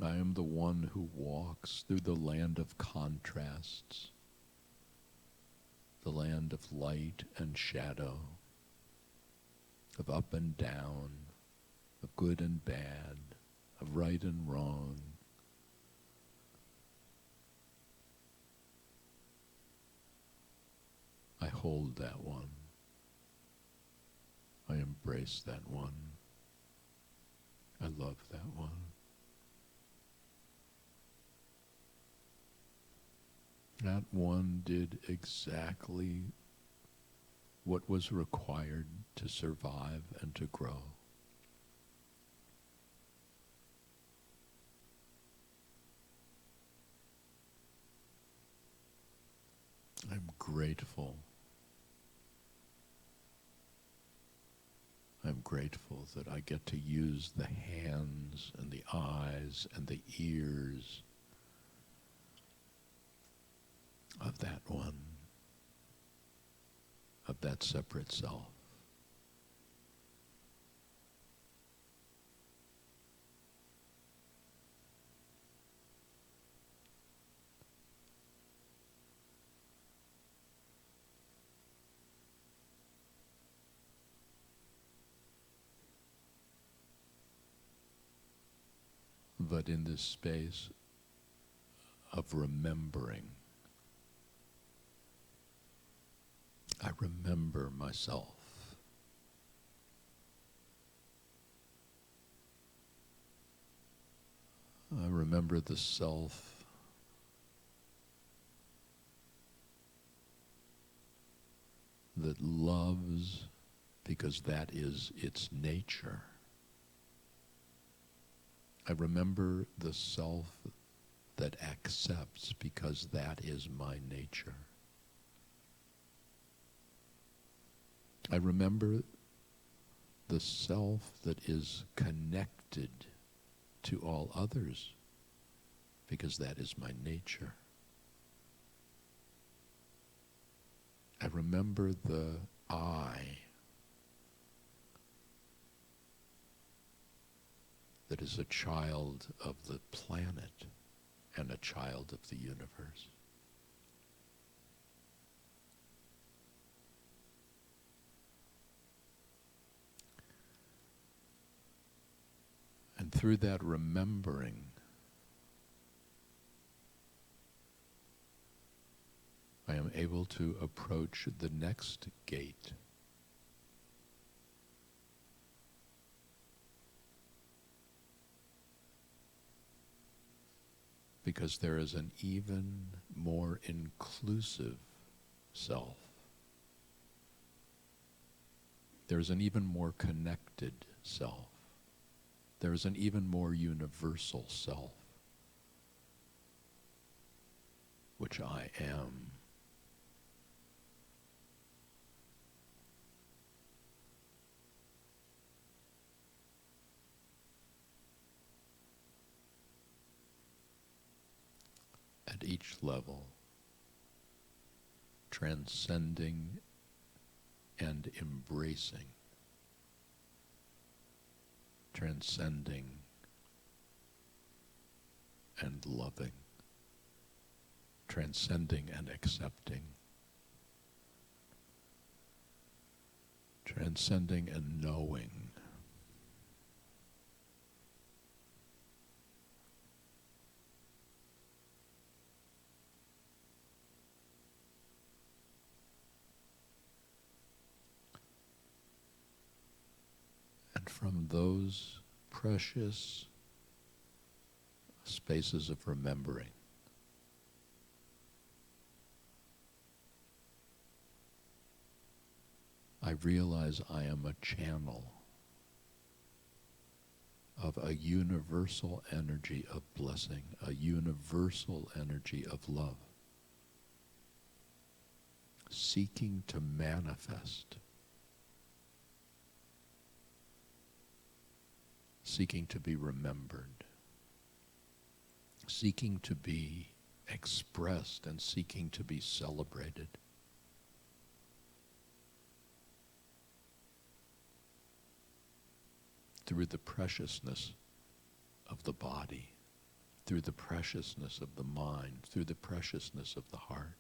I am the one who walks through the land of contrasts, the land of light and shadow, of up and down, of good and bad, of right and wrong. I hold that one. I embrace that one. I love that one. That one did exactly what was required to survive and to grow. I'm grateful. I'm grateful that I get to use the hands and the eyes and the ears of that one, of that separate self. But in this space of remembering, I remember myself. I remember the self that loves because that is its nature. I remember the self that accepts because that is my nature. I remember the self that is connected to all others because that is my nature. I remember the I that is a child of the planet and a child of the universe. And through that remembering, I am able to approach the next gate. Because there is an even more inclusive self. There is an even more connected self. There is an even more universal self, which I am. At each level, transcending and embracing, transcending and loving, transcending and accepting, transcending and knowing. From those precious spaces of remembering, I realize I am a channel of a universal energy of blessing, a universal energy of love, seeking to manifest, seeking to be remembered, seeking to be expressed and seeking to be celebrated. Through the preciousness of the body, through the preciousness of the mind, through the preciousness of the heart.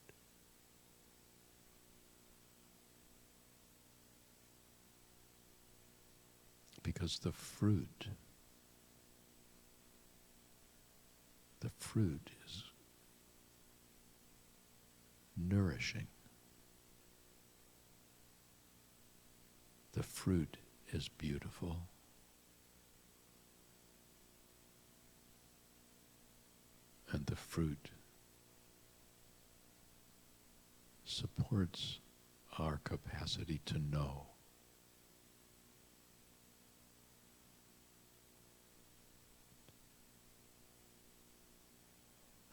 Because the fruit is nourishing. The fruit is beautiful. And the fruit supports our capacity to know.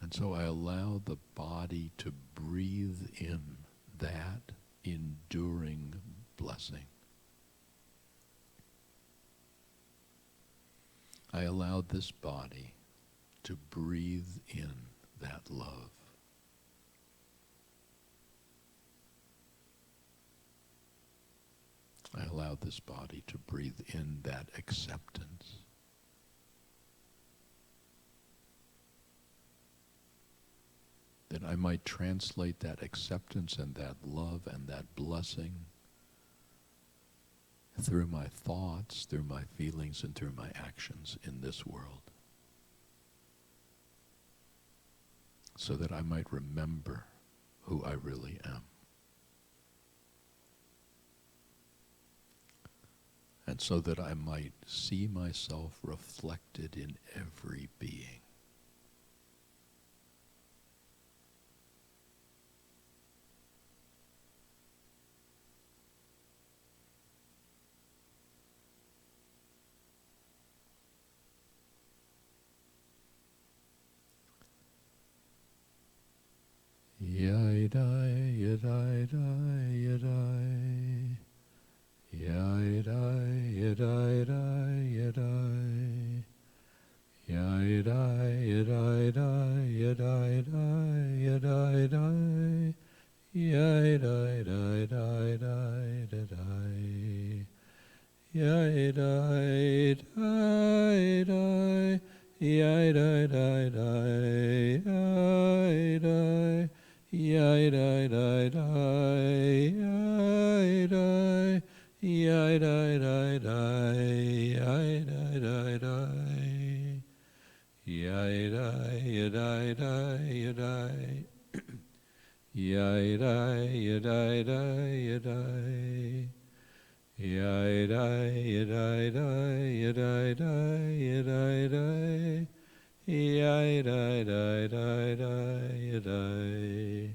And so I allow the body to breathe in that enduring blessing. I allow this body to breathe in that love. I allow this body to breathe in that acceptance. That I might translate that acceptance and that love and that blessing through my thoughts, through my feelings, and through my actions in this world. So that I might remember who I really am. And so that I might see myself reflected in every being. Yadai, yadai, yadai, yadai, yadai, yadai, yadai, yadai, yadai, yadai, yadai, yadai, yadai, yadai, yadai, yai dai dai dai, yai dai, yai dai dai dai, yai dai dai dai, yai dai, yai dai, yai dai, yai dai, yai dai, yai dai, yai dai, yai dai, yai dai, yai dai, yai dai dai dai dai dai,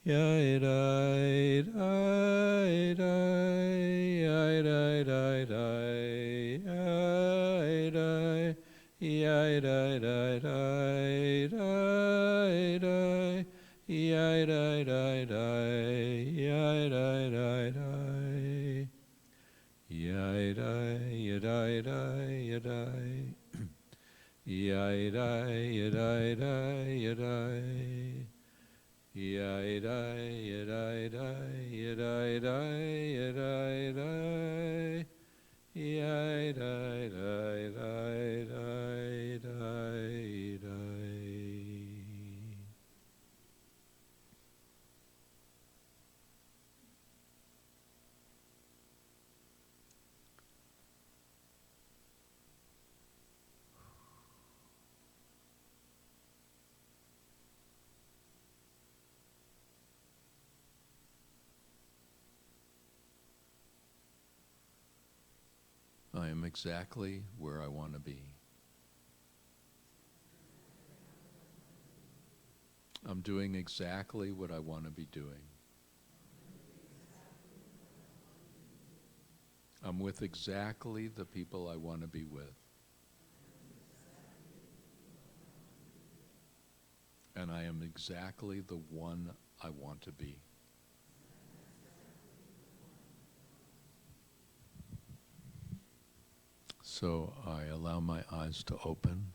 yai dai dai dai, yai dai dai dai, yai dai, yai dai dai dai dai, yai dai dai dai, yai dai dai dai, yai dai, yai dai, yai dai. Yadai, yadai, yadai, yadai, yadai, yadai, yadai, yadai, yadai. I am exactly where I want to be. I'm doing exactly what I want to be doing. I'm with exactly the people I want to be with. And I am exactly the one I want to be. So I allow my eyes to open.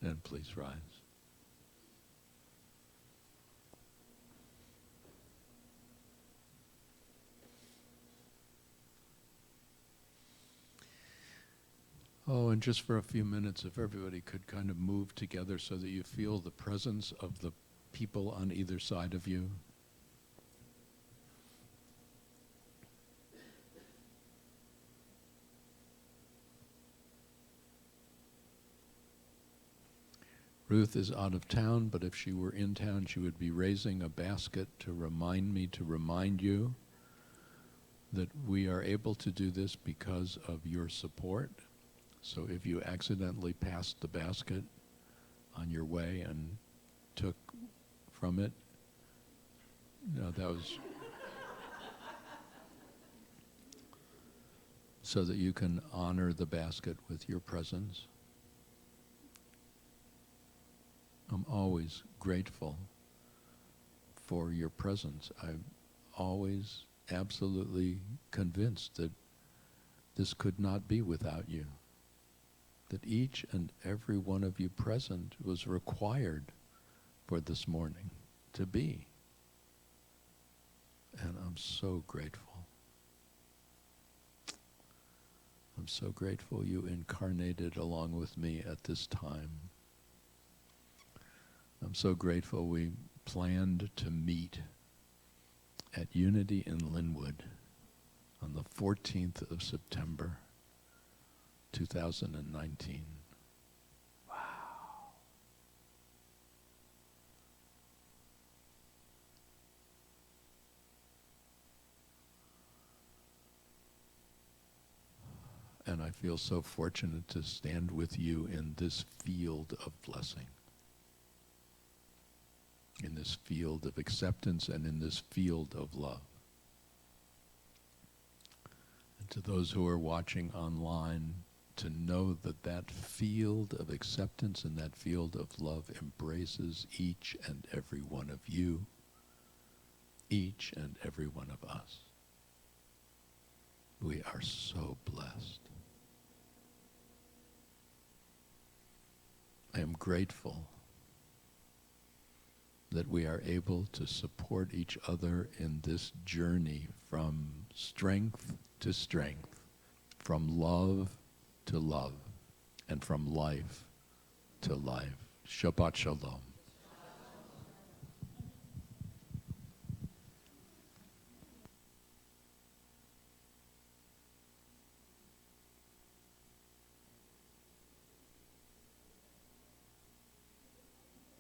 And please rise. Oh, and just for a few minutes, if everybody could kind of move together so that you feel the presence of the people on either side of you. Ruth is out of town, but if she were in town, she would be raising a basket to remind me, to remind you that we are able to do this because of your support. So if you accidentally passed the basket on your way and took from it, no, that was so that you can honor the basket with your presence. I'm always grateful for your presence. I'm always absolutely convinced that this could not be without you. That each and every one of you present was required for this morning to be. And I'm so grateful. I'm so grateful you incarnated along with me at this time. I'm so grateful we planned to meet at Unity in Lynnwood on the 14th of September, 2019. Wow. And I feel so fortunate to stand with you in this field of blessing, in this field of acceptance, and in this field of love. And to those who are watching online, to know that that field of acceptance and that field of love embraces each and every one of you, each and every one of us. We are so blessed. I am grateful that we are able to support each other in this journey from strength to strength, from love to love, and from life to life. Shabbat Shalom.